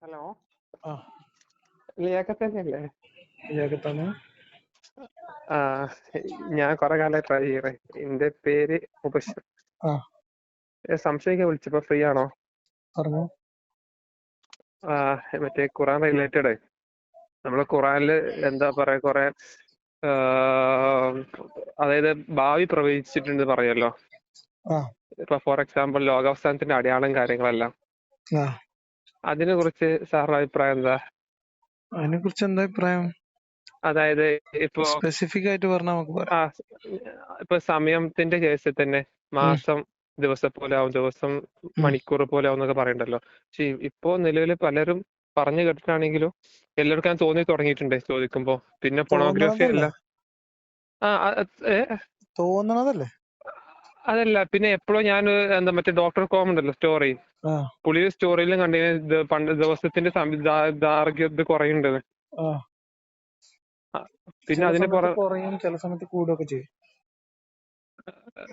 Hello, ആ ലിയാഖത്ത് തന്നെയല്ലേ? ഇയാൾക്കത്താണ്. ആ, ഞാൻ കുറെ കാലമായി ട്രൈ ചെയ്യണേ. എന്റെ പേര് മുബഷിർ. ആ സംശയിക്കാൻ വിളിച്ചപ്പോ ഫ്രീ ആണോ? പറഞ്ഞു. ആ, മറ്റേ ഖുറാൻ റിലേറ്റഡ്. നമ്മള് ഖുറാനില് എന്താ പറയാ കുറെ ആ, അതായത് ഭാവി പ്രവചിച്ചിട്ടുണ്ട് പറയല്ലോ. ആ ഇപ്പൊ ഫോർ എക്സാമ്പിൾ ലോകാവസാനത്തിന്റെ അടയാളം കാര്യങ്ങളെല്ലാം. ആ അതിനെ കുറിച്ച് സാറിന്റെ അഭിപ്രായം എന്താ? അതിനെ കുറിച്ച് എന്താ അഭിപ്രായം? അതായത് ഇപ്പോ സ്പെസിഫിക് ആയിട്ട് പറഞ്ഞാൽ നമുക്ക് ആ പറയാം. ഇപ്പൊ സമയത്തിന്റെ കേസിൽ തന്നെ ഉം, മാസം ദിവസം പോലെ ആവും, ദിവസം ഉം. മണിക്കൂർ പോലെ ആവും എന്നൊക്കെ പറയണ്ടല്ലോ. പക്ഷെ ഇപ്പോ നിലവിൽ പലരും പറഞ്ഞു കേട്ടിട്ടാണെങ്കിലും എല്ലാവർക്കും തോന്നി തുടങ്ങിയിട്ടുണ്ട് ചോദിക്കുമ്പോ. പിന്നെ പൊണോഗ്രഫി തോന്നണതല്ലേ? അല്ല. ആ ഏ, തോന്നണതല്ലേ? അതല്ല, പിന്നെ എപ്പോഴും ഞാൻ എന്താ മറ്റേ ഡോക്ടർ കോം ഉണ്ടല്ലോ സ്റ്റോറി, ആ പുള്ളിയുടെ സ്റ്റോറിയിലും കണ്ടിന് പണ്ട് ദിവസത്തിന്റെ ദാർഘ്യം കുറയുന്നുണ്ട്. ആ പിന്നെ ചില അതിന് സമയത്ത് കുറയും, ചില സമയത്ത് കൂടുകയൊക്കെ ചെയ്യും.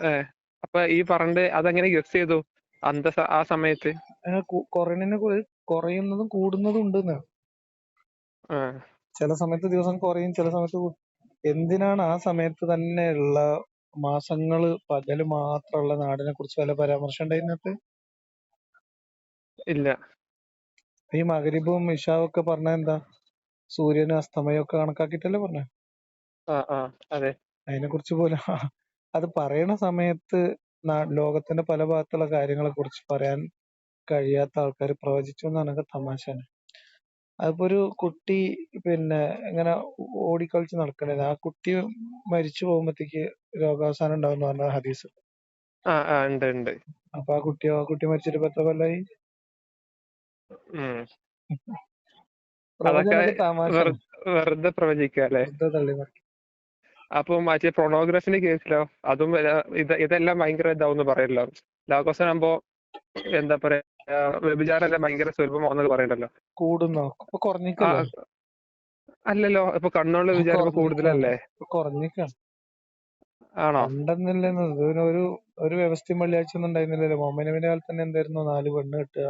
ഏ, അപ്പൊ ഈ പറഞ്ഞ അതെങ്ങനെ ഗസ് ചെയ്തു ആ സമയത്ത്? കുറയണതിന് കുറയുന്നതും കൂടുന്നതും ഉണ്ടെന്ന്. ആ, ചില സമയത്ത് ദിവസം കുറയും, ചില സമയത്ത് എന്തിനാണ് ആ സമയത്ത് തന്നെയുള്ള മാസങ്ങള് പകല് മാത്രമുള്ള നാടിനെ കുറിച്ച് വല്ല പരാമർശം ഉണ്ടായിരുന്നത്? ഇല്ല. ഈ മഗ്‌രിബും ഇശാവും ഒക്കെ പറഞ്ഞ എന്താ? സൂര്യനും അസ്തമയം ഒക്കെ കണക്കാക്കിയിട്ടല്ലേ പറഞ്ഞ. ആ ആ അതെ. അതിനെ കുറിച്ച് പോലും അത് പറയണ സമയത്ത് ലോകത്തിന്റെ പല ഭാഗത്തുള്ള കാര്യങ്ങളെ കുറിച്ച് പറയാൻ കഴിയാത്ത ആൾക്കാർ പ്രവചിച്ചു എന്നാണ് തമാശയാണ്. അതിപ്പോ ഒരു കുട്ടി പിന്നെ ഇങ്ങനെ ഓടിക്കളിച്ച് നടക്കണേ, ആ കുട്ടി മരിച്ചു പോകുമ്പോഴത്തേക്ക് രോഗാവസാനം ഉണ്ടാവും എന്ന് പറഞ്ഞ ഹദീസ്. ആ ആ ഉണ്ട് ഉണ്ട്. അപ്പൊ ആ കുട്ടി മരിച്ചിട്ട് ഇപ്പൊ എത്ര കൊല്ലായി? ഉം. അതൊക്കെ പ്രവചനമൊക്കെ തമാശയാണ്, വെറുതെ പ്രവചിക്കുക അല്ലെ? വെറുതെ തള്ളി മറിക്കും. അപ്പൊ മറ്റേ പ്രൊണോഗ്രഫിന്റെ കേസിലോ അതും ഇതെല്ലാം ഭയങ്കര ഇതാവും പറയല്ലോ. ലാഘോസാകുമ്പോ എന്താ പറയാ, വ്യഭിചാരം എല്ലാം ഭയങ്കര സുലഭമാണെന്നൊക്കെ പറയണ്ടല്ലോ. കൂടുന്നോ? ഇപ്പൊ ആ കുറഞ്ഞിക്കല്ലേ? അല്ലല്ലോ, ഇപ്പൊ കണ്ണുള്ള വിചാരം കുറഞ്ഞിക്കാണ്, കൂടുതലല്ലേ? ഇപ്പൊ കുറഞ്ഞിക്കാണ്. ആണോ? പണ്ടെന്നില്ലെന്ന് ഒരു ഒരു വ്യവസ്ഥയും വെള്ളിയാഴ്ച ഒന്നും ഉണ്ടായിരുന്നില്ലല്ലോ. മുഹമ്മദ് നബിന്റെ കാലത്ത് തന്നെ എന്തായിരുന്നു? 4 പെണ്ണ് കെട്ടുക,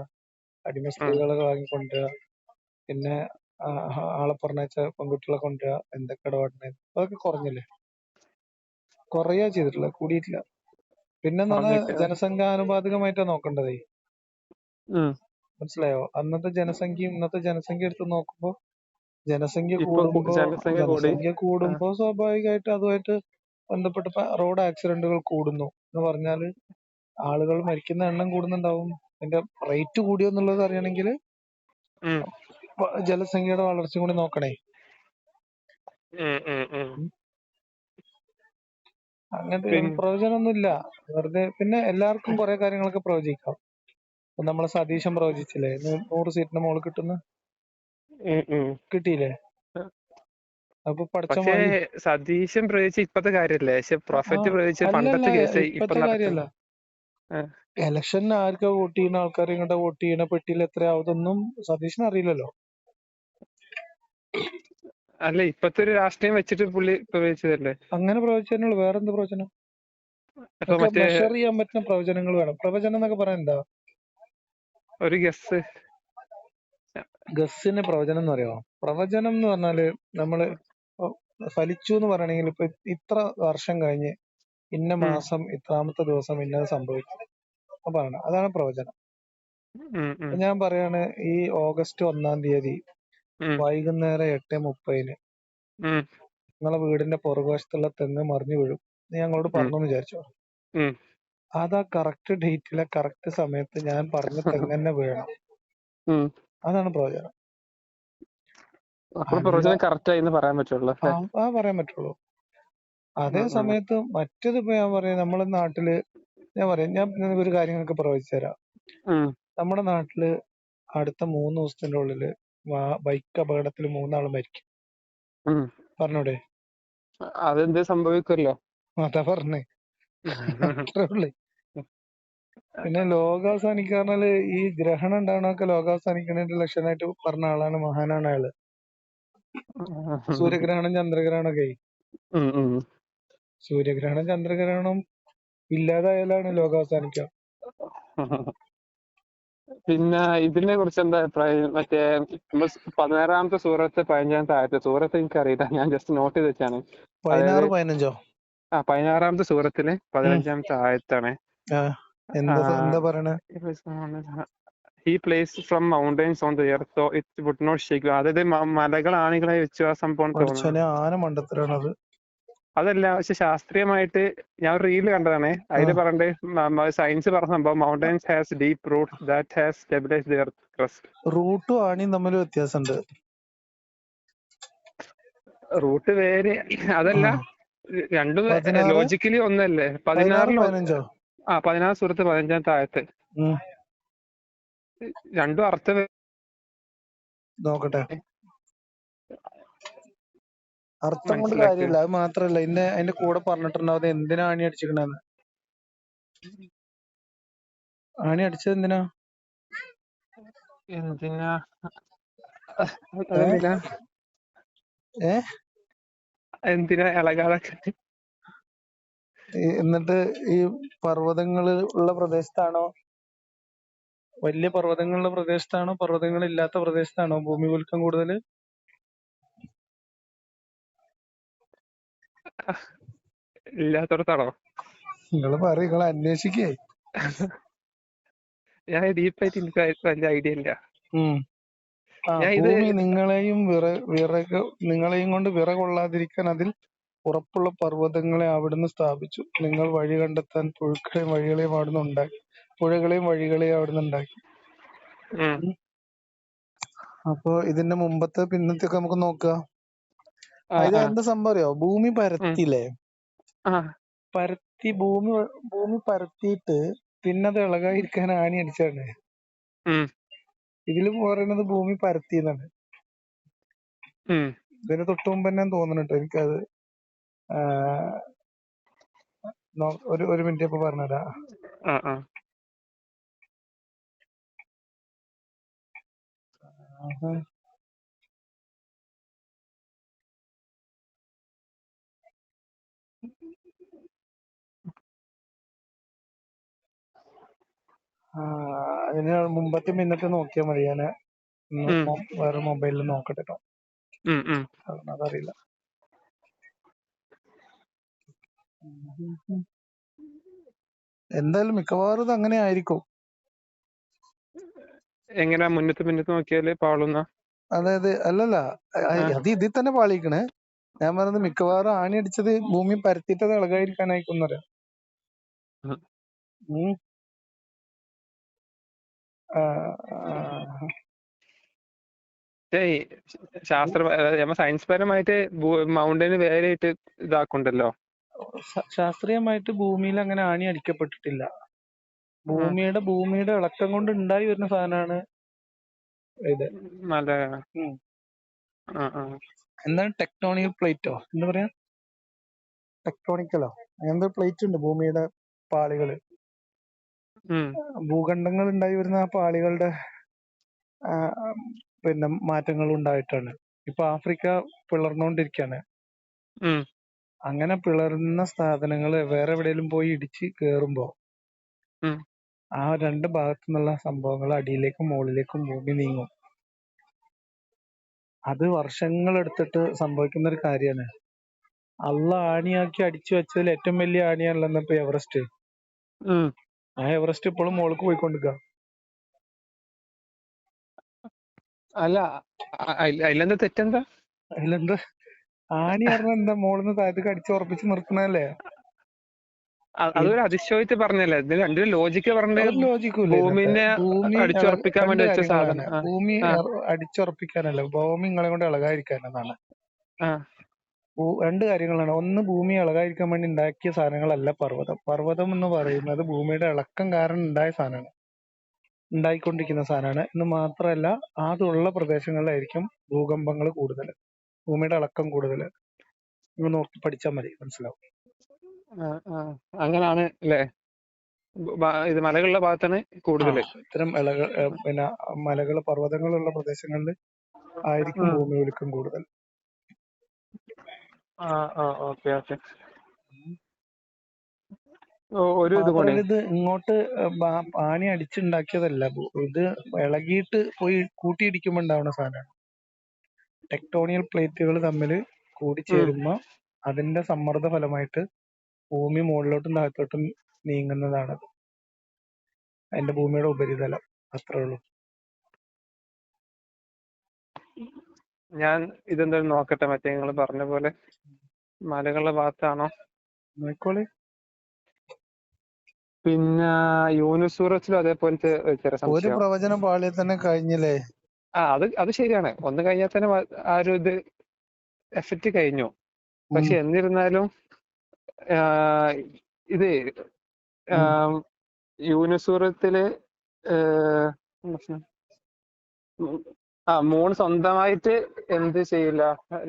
അടിമ ഉം സ്ത്രീകളെ വാങ്ങിക്കൊണ്ടുവരിക, പിന്നെ ആളെ പറഞ്ഞയച്ച പെൺകുട്ടികളെ കൊണ്ടുവരിക, എന്തൊക്കെ ഇടപാടുണ്ടായിരുന്നു. അതൊക്കെ കുറഞ്ഞില്ലേ? കുറയാ ചെയ്തിട്ടില്ല, കൂടിയിട്ടില്ല. പിന്നെ എന്ന് പറഞ്ഞാൽ പറഞ്ഞിട്ട്. ജനസംഖ്യാനുപാതികമായിട്ടാണ് നോക്കേണ്ടതേ. ഉം. മനസ്സിലായോ? അന്നത്തെ ജനസംഖ്യയും ഇന്നത്തെ ജനസംഖ്യ എടുത്ത് നോക്കുമ്പോ ജനസംഖ്യ ഇപ്പൊ കൂടുമ്പോ ജനസംഖ്യ കൂടി. ജനസംഖ്യ ആ. കൂടുമ്പോ സ്വാഭാവികമായിട്ട് അതുമായിട്ട് ബന്ധപ്പെട്ട റോഡ് ആക്സിഡന്റുകൾ കൂടുന്നു എന്ന് പറഞ്ഞാല് ആളുകൾ മരിക്കുന്ന എണ്ണം കൂടുന്നുണ്ടാവും. അതിന്റെ റേറ്റ് കൂടിയോ എന്നുള്ളത് അറിയണമെങ്കിൽ ഉം ജനസംഖ്യയുടെ വളർച്ചയും കൂടി നോക്കണേ. ഉം ഉം ഉം. ഉം. അങ്ങനത്തെ പിന്നെ പ്രവചനമൊന്നുമില്ല, വെറുതെ. പിന്നെ എല്ലാവർക്കും കുറെ കാര്യങ്ങളൊക്കെ പ്രവചിക്കാം. ഇപ്പൊ നമ്മളെ സതീശൻ പ്രവചിച്ചില്ലേ, 100 സീറ്റിന് മുകളിൽ കിട്ടുന്ന? ഉം ഉം. കിട്ടിയില്ലേ? അപ്പൊ പഠിച്ച പക്ഷേ മതി. സതീശൻ പ്രവചിച്ച ഇപ്പത്തെ കാര്യല്ലേ, പക്ഷെ ആ പ്രൊഫറ്റ് പ്രവചിച്ച അല്ലല്ല, പണ്ടത്തെ കേസ് ഇപ്പൊ ഇപ്പത്തെ കാര്യല്ല. നടക്കുന്നു. ആ. ഇലക്ഷന് ആർക്കാ വോട്ട് ചെയ്യുന്ന ആൾക്കാർ ഇങ്ങോട്ട് വോട്ട് ചെയ്യണ പെട്ടിയിൽ എത്രയാവും അതൊന്നും സതീശന് അറിയില്ലല്ലോ. അല്ല, ഇപ്പത്തെ ഒരു രാഷ്ട്രീയം വെച്ചിട്ട് പുള്ളി പ്രവചിച്ചതല്ലേ. അങ്ങനെ പ്രവചനങ്ങൾ വേറെന്ത് പ്രവചനം? ഇപ്പൊ ഒക്കെ മറ്റേ മെഷർ ചെയ്യാൻ പറ്റുന്ന പ്രവചനങ്ങൾ വേണം. പ്രവചനം എന്നൊക്കെ പറയാൻ എന്താ? ഒരു ഗസ്. ഗസ്സിന് പ്രവചനം എന്ന് പറയുമോ? പ്രവചനം എന്ന് പറഞ്ഞാല് നമ്മള് ഇപ്പൊ ഫലിച്ചു എന്ന് പറയണെങ്കിൽ ഇപ്പൊ ഇത്ര വർഷം കഴിഞ്ഞ് ഇന്ന ഉം മാസം ഇത്രാമത്തെ ദിവസം ഇന്നത് സംഭവിക്കും എന്ന് പറയണം. അതാണ് പ്രവചനം. ഉം ഉം ഇപ്പൊ ഞാൻ പറയാണ്, ഈ ഓഗസ്റ്റ് 1-ാം തീയതി ഉം വൈകുന്നേരം 8:30 ഉം നിങ്ങളെ വീടിന്റെ പുറകുവശത്തുള്ള തെങ്ങ് മറിഞ്ഞു വീഴും എന്ന് ഞങ്ങളോട് ഉം പറഞ്ഞു വിചാരിച്ചോ. ഉം അതാ കറക്റ്റ് ഡേറ്റിലെ കറക്റ്റ് സമയത്ത് ഞാൻ പറഞ്ഞ തെങ്ങ് തന്നെ വീഴണം. ഉം. അതാണ് പ്രവചനം. അപ്പോൾ അല്ല, പ്രവചനം കറക്റ്റ് ആയി എന്ന് പറയാൻ പറ്റുള്ളൂ ആ അല്ലേ? ആ പറയാൻ പറ്റുള്ളൂ. അതേ ഉം ഉം സമയത്ത് മറ്റേതിപ്പോ ഞാൻ പറയാം, നമ്മളെ നാട്ടില് ഞാൻ നിങ്ങൾക്ക് ഒരു കാര്യം നിങ്ങൾക്ക് പ്രവചിച്ചു തരാം. ഉം നമ്മുടെ നാട്ടില് അടുത്ത 3 ദിവസത്തിന്റെ ഉള്ളില് ബൈക്ക് അപകടത്തിൽ 3 ആള് മരിക്കും. ഉം. പറഞ്ഞൂടെ? അതെന്ത് സംഭവിക്കുമല്ലോ. അതാ പറഞ്ഞേ. അത്രേ ഉള്ളു. പിന്നെ ലോകാവസാനിക്കാറിഞ്ഞാല് ഈ ഗ്രഹണം ഉണ്ടാവണൊക്കെ ലോകാവസാനിക്കുന്നതിന്റെ ലക്ഷണമായിട്ട് പറഞ്ഞ ആളാണ്, മഹാനാണ് അയാള്. സൂര്യഗ്രഹണം ചന്ദ്രഗ്രഹണം ഒക്കെ. ഉം ഉം. സൂര്യഗ്രഹണം ചന്ദ്രഗ്രഹണം ഇല്ലാതായാലാണ് ലോകാവസാനിക്കുക. പിന്നെ ഇതിനെ കുറിച്ച് എന്താ അഭിപ്രായം? മറ്റേ നമ്മൾ 16-ാമത്തെ സൂറത്ത് 15-ാമത്തെ ആയത്ത്. സൂറത്ത് എനിക്കറിയില്ല, ഞാൻ ജസ്റ്റ് നോട്ട് ചെയ്ത് വെച്ചാണ്. അതായത് 16 15 ആ 16-ാമത്തെ സൂറത്തില് ഉം 15-ാമത്തെ ആയത്താണ്. ആ എന്താ പറയണേ? He places from mountains on the earth so it would not shake. അതായത് മലകൾ ആണികളായി വെച്ചു ആ സംഭവം തോന്നുന്നു. പഠിച്ചോനെ ആന മണ്ടത്തരാണത്. അതല്ല, പക്ഷെ ശാസ്ത്രീയമായിട്ട് ഞാൻ ഒരു റീല് കണ്ടതാണേ. അതിൽ പറഞ്ഞിട്ട് സയൻസ് പറഞ്ഞ സംഭവം mountains has deep Roots that has stabilise the earth crust. റൂട്ടും ആണിയും തമ്മിൽ വ്യത്യാസമുണ്ട്. റൂട്ട് വേര് അതല്ല, ആ രണ്ടും 16 ലോജിക്കലി ഒന്നല്ലേ? 16 16-ൽ 15 16 സൂറത്ത് 15-ാമത്തെ ആയത്ത്. ഉം രണ്ടും അർത്ഥം നോക്കട്ടെ. അർത്ഥം കൊണ്ട് മനസ്സിലാക്ക്. കാര്യമില്ല. അത് മാത്രല്ല അതിന്റെ കൂടെ പറഞ്ഞിട്ടുണ്ടാവും അത് എന്തിനാ ആണി അടിച്ചിക്കണെന്ന്. ആണി അടിച്ചത് എന്തിനാ? എന്തിനാ ഏ അതെന്തിനാ ഏ എന്തിനാ ഇളകാതൊക്കെ? എന്നിട്ട് ഈ പർവ്വതങ്ങള് ഉള്ള പ്രദേശത്താണോ, വലിയ പർവ്വതങ്ങളുള്ള പ്രദേശത്താണോ, പർവ്വതങ്ങൾ ഇല്ലാത്ത പ്രദേശത്താണോ ഭൂമി കുലുക്കം കൂടുതൽ? ഇല്ലാത്തടത്താണോ? നിങ്ങൾ അന്വേഷിക്കേ. ഞാൻ ഡീപ്പായിട്ട് എനിക്ക് വലിയ ഐഡിയ ഇല്ല. ഞാൻ ഇത് ഭൂമി നിങ്ങളെയും കൊണ്ട് വിറകൊള്ളാതിരിക്കാൻ അതിൽ ഉറപ്പുള്ള പർവ്വതങ്ങളെ അവിടുന്ന് സ്ഥാപിച്ചു. നിങ്ങൾ വഴി കണ്ടെത്താൻ പുഴകളെയും വഴികളെയും അവിടുന്ന് ഉണ്ടാക്കി. ഉം, ഉം. അപ്പൊ ഇതിന്റെ മുമ്പത്തെ പിന്നത്തെ ഒക്കെ നമുക്ക് നോക്കാം. ആ, ഇത് ആ, എന്താ സംഭവം അറിയോ? ഭൂമി ഉം, പരത്തിയില്ലേ? ആ, ഭൂമി പരത്തിയിട്ട് പിന്നെ അത് ഇളകാതിരിക്കാൻ ആണി അടിച്ചാണ്. ഉം, ഇതിലും പറയുന്നത് ഭൂമി പരത്തി എന്നാണ്. ഉം, ഇതിന് തൊട്ട് മുമ്പ് തന്നെ തോന്നണം കേട്ടോ എനിക്കത്. ആ, ഒരു മിനിറ്റ് ഇപ്പൊ പറഞ്ഞുതരാം. ആ, ആ. അതിന് മുമ്പത്തെ പിന്നത്തെ നോക്കിയാൽ മതി. ഞാൻ ഉം, വേറെ മൊബൈലിൽ നോക്കട്ടെ കേട്ടോ. ഉം, ഉം. അതറിയില്ല. എന്തായാലും മിക്കവാറും ഇത് അങ്ങനെ ആയിരിക്കും. എങ്ങനെയാ മുന്നത്ത് നോക്കിയാല് പാളുന്ന? അതായത് അല്ലല്ല, അത് ഇതിൽ തന്നെ പാളിക്കണേ. ഞാൻ പറഞ്ഞത് മിക്കവാറും ആണി അടിച്ചത് ഭൂമി പരത്തിയിട്ട് അത് ഇളകാതിരിക്കാനായിരിക്കും പറയാം. സയൻസ് പരമായിട്ട് മൗണ്ടന് വേറെയായിട്ട് ഇതാക്കുണ്ടല്ലോ. ശാസ്ത്രീയമായിട്ട് ഭൂമിയിൽ അങ്ങനെ ആണി അടിക്കപ്പെട്ടിട്ടില്ല. ഭൂമിയുടെ ഇളക്കം കൊണ്ട് ഉണ്ടായി വരുന്ന സാധനമാണ് ഇത്. നല്ല എന്താണ് ടെക്ടോണിക് പ്ലേറ്റോ എന്താ പറയാ? ടെക്ടോണിക്കലോ അങ്ങനത്തെ പ്ലേറ്റ് ഉണ്ട് ഭൂമിയുടെ പാളികള്. ഭൂഖണ്ഡങ്ങൾ ഉണ്ടായി വരുന്ന ആ പാളികളുടെ പിന്നെ മാറ്റങ്ങൾ ഉണ്ടായിട്ടാണ്. ഇപ്പൊ ആഫ്രിക്ക പിളർന്നുകൊണ്ടിരിക്കുകയാണ്. അങ്ങനെ പിളർന്ന സാധനങ്ങൾ വേറെ എവിടെയെങ്കിലും പോയി ഇടിച്ച് കേറുമ്പോ ആ രണ്ട് ഭാഗത്തു നിന്നുള്ള സംഭവങ്ങൾ അടിയിലേക്കും മുകളിലേക്കും ഭൂമി നീങ്ങും. അത് വർഷങ്ങൾ എടുത്തിട്ട് സംഭവിക്കുന്ന ഒരു കാര്യമാണ്. ആണിയാക്കി അടിച്ചു വെച്ചതിൽ ഏറ്റവും വലിയ ആണിയാണല്ലോ ഇപ്പൊ എവറസ്റ്റ്. ആ എവറസ്റ്റ് ഇപ്പോഴും മുകൾക്ക് പോയിക്കൊണ്ടിരിക്കുക. അല്ല, അതിലെന്താ തെറ്റെന്താ? അതിലെന്താ? ആണി പറഞ്ഞ എന്താ? മുകളിന്ന് താഴത്തേക്ക് അടിച്ച് ഉറപ്പിച്ച് നിർത്തണല്ലേ? അതൊരു അതിശയോക്തി പറഞ്ഞല്ലേ? ഇതിന് രണ്ടിനും ലോജിക്ക് പറഞ്ഞത് ഭൂമിനെ അടിച്ചുറപ്പിക്കാൻ വേണ്ടി വെച്ച സാധനം. ഭൂമി അടിച്ചുറപ്പിക്കാനല്ല, ഭൂമി നിങ്ങളെ കൊണ്ട് ഇളകാതിരിക്കാനെന്നാണ്. രണ്ട് കാര്യങ്ങളാണ്. ഒന്ന്, ഭൂമി ഇളകാതിരിക്കാൻ വേണ്ടി ഉണ്ടാക്കിയ സാധനങ്ങളല്ല പർവ്വതം. പർവ്വതം എന്ന് പറയുന്നത് ഭൂമിയുടെ ഇളക്കം കാരണം ഉണ്ടായ സാധനമാണ്, ഉണ്ടായിക്കൊണ്ടിരിക്കുന്ന സാധനമാണ്. എന്ന് മാത്രമല്ല, അതുള്ള പ്രദേശങ്ങളിലായിരിക്കും ഭൂകമ്പങ്ങൾ കൂടുതൽ, ഭൂമിയുടെ ഇളക്കം കൂടുതൽ. നിങ്ങൾ നോക്കി പഠിച്ചാൽ മതി, മനസ്സിലാവും. അങ്ങനാണ് അല്ലേ? ഇത് മലകളുടെ ഭാഗത്താണ് കൂടുതൽ. ഇത്തരം പിന്നെ മലകൾ, പർവ്വതങ്ങളുള്ള പ്രദേശങ്ങളിൽ ആയിരിക്കും ഭൂമി കുലുക്കം കൂടുതൽ. ഓക്കെ. ഒരു ഇത് കൂടി. മാത്രല്ല ഇത് ഇങ്ങോട്ട് ആണി അടിച്ചുണ്ടാക്കിയതല്ല. ഇത് ഇളകിയിട്ട് പോയി കൂട്ടിയിടിക്കുമ്പോ ഉണ്ടാവുന്ന സാധനമാണ്. ടെക്ടോണിയൽ പ്ലേറ്റുകൾ തമ്മിൽ കൂടിച്ചേരുമ്പോ അതിന്റെ സമ്മർദ്ദ ഫലമായിട്ട് ഭൂമി മുകളിലോട്ടും താഴത്തോട്ടും നീങ്ങുന്നതാണ് അതിന്റെ ഭൂമിയുടെ ഉപരിതലം. അത്രേ ഉള്ളൂ. ഞാൻ ഇതെന്തായാലും നോക്കട്ടെ. മറ്റേ നിങ്ങൾ പറഞ്ഞ പോലെ മലകളുടെ ഭാഗത്താണോ? നോക്കോളി. പിന്നെ യൂനുസ് സൂറത്തിലും അതേപോലത്തെ ചെറിയ ഒരു സംശയം. പ്രവചനം പാളിയിൽ തന്നെ കഴിഞ്ഞില്ലേ? അത് ശരിയാണ്. ഒന്ന് കഴിഞ്ഞാൽ തന്നെ ആ ഒരു ഇത് എഫക്റ്റ് കഴിഞ്ഞു. പക്ഷെ എന്നിരുന്നാലും ഇത് യൂനുസ് സൂറത്തില് മൂൺ സ്വന്തമായിട്ട് എന്ത് ചെയ്യില്ല,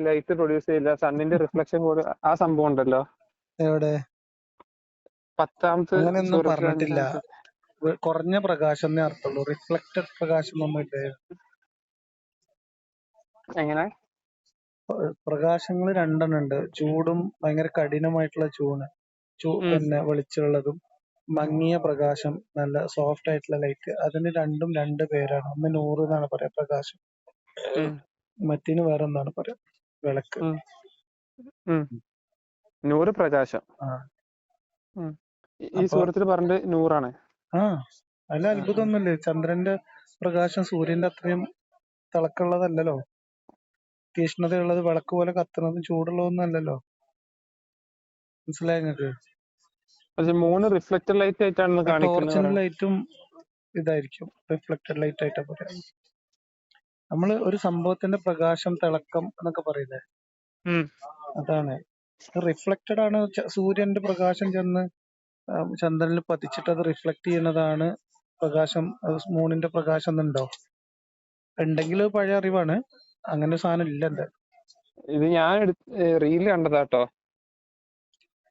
ലൈറ്റ് പ്രൊഡ്യൂസ് ചെയ്യില്ല, സണ്ണിന്റെ റിഫ്ലക്ഷൻ കൂടെ ആ സംഭവം ഉണ്ടല്ലോ. എവിടെ? 10ാമത്തെ അങ്ങനെയൊന്നും പറഞ്ഞിട്ടില്ല. കുറഞ്ഞ പ്രകാശം എന്നേ അർത്ഥമുള്ളൂ. റിഫ്ലക്റ്റഡ് പ്രകാശം ഒന്നുമില്ല. എങ്ങനെ? പ്രകാശങ്ങൾ രണ്ടെണ്ണം ഉണ്ട്. ചൂടും ഭയങ്കര കഠിനമായിട്ടുള്ള പിന്നെ വെളിച്ചമുള്ളതും, മങ്ങിയ പ്രകാശം, നല്ല സോഫ്റ്റ് ആയിട്ടുള്ള ലൈറ്റ്. അതിന് രണ്ടും രണ്ട് പേരാണ്. ഒന്ന് നൂറ് എന്നാണ് പറയാ പ്രകാശം, മറ്റേന് വേറെ എന്താണ് പറയാ വിളക്ക്. നൂറ് പ്രകാശം ഈ സൂറത്തിൽ പറഞ്ഞത് നൂറാണ്. അതിൽ അത്ഭുതമൊന്നുമില്ലേ? ചന്ദ്രന്റെ പ്രകാശം സൂര്യന്റെ അത്രയും തിളക്കമുള്ളതല്ലല്ലോ. തീഷ്ണതയുള്ളത്, വിളക്ക് പോലെ കത്തുന്നതും ചൂടുള്ളതൊന്നും അല്ലല്ലോ. മനസ്സിലായി നിങ്ങക്ക്? മൂന്ന് റിഫ്ലക്റ്റഡ് ലൈറ്റ് ആയിട്ടാണ് ടോർച്ചിന്റെ ലൈറ്റും ഇതായിരിക്കും, റിഫ്ലക്റ്റഡ് ലൈറ്റ് ആയിട്ടാ പറയാം. നമ്മള് ഒരു സംഭവത്തിന്റെ പ്രകാശം, തിളക്കം എന്നൊക്കെ പറയില്ലേ, അതാണ്. റിഫ്ലക്റ്റഡ് ആണ്. സൂര്യന്റെ പ്രകാശം ചെന്ന് ചന്ദ്രനിൽ പതിച്ചിട്ട് അത് റിഫ്ലക്ട് ചെയ്യുന്നതാണ് പ്രകാശം. മൂണിന്റെ പ്രകാശം എന്നുണ്ടോ? ഉണ്ടെങ്കിൽ പഴയ അറിവാണ്. അങ്ങനെ ഒരു സാധനം ഇല്ല. എന്താ ഇത് ഞാൻ റീല് കണ്ടതാട്ടോ.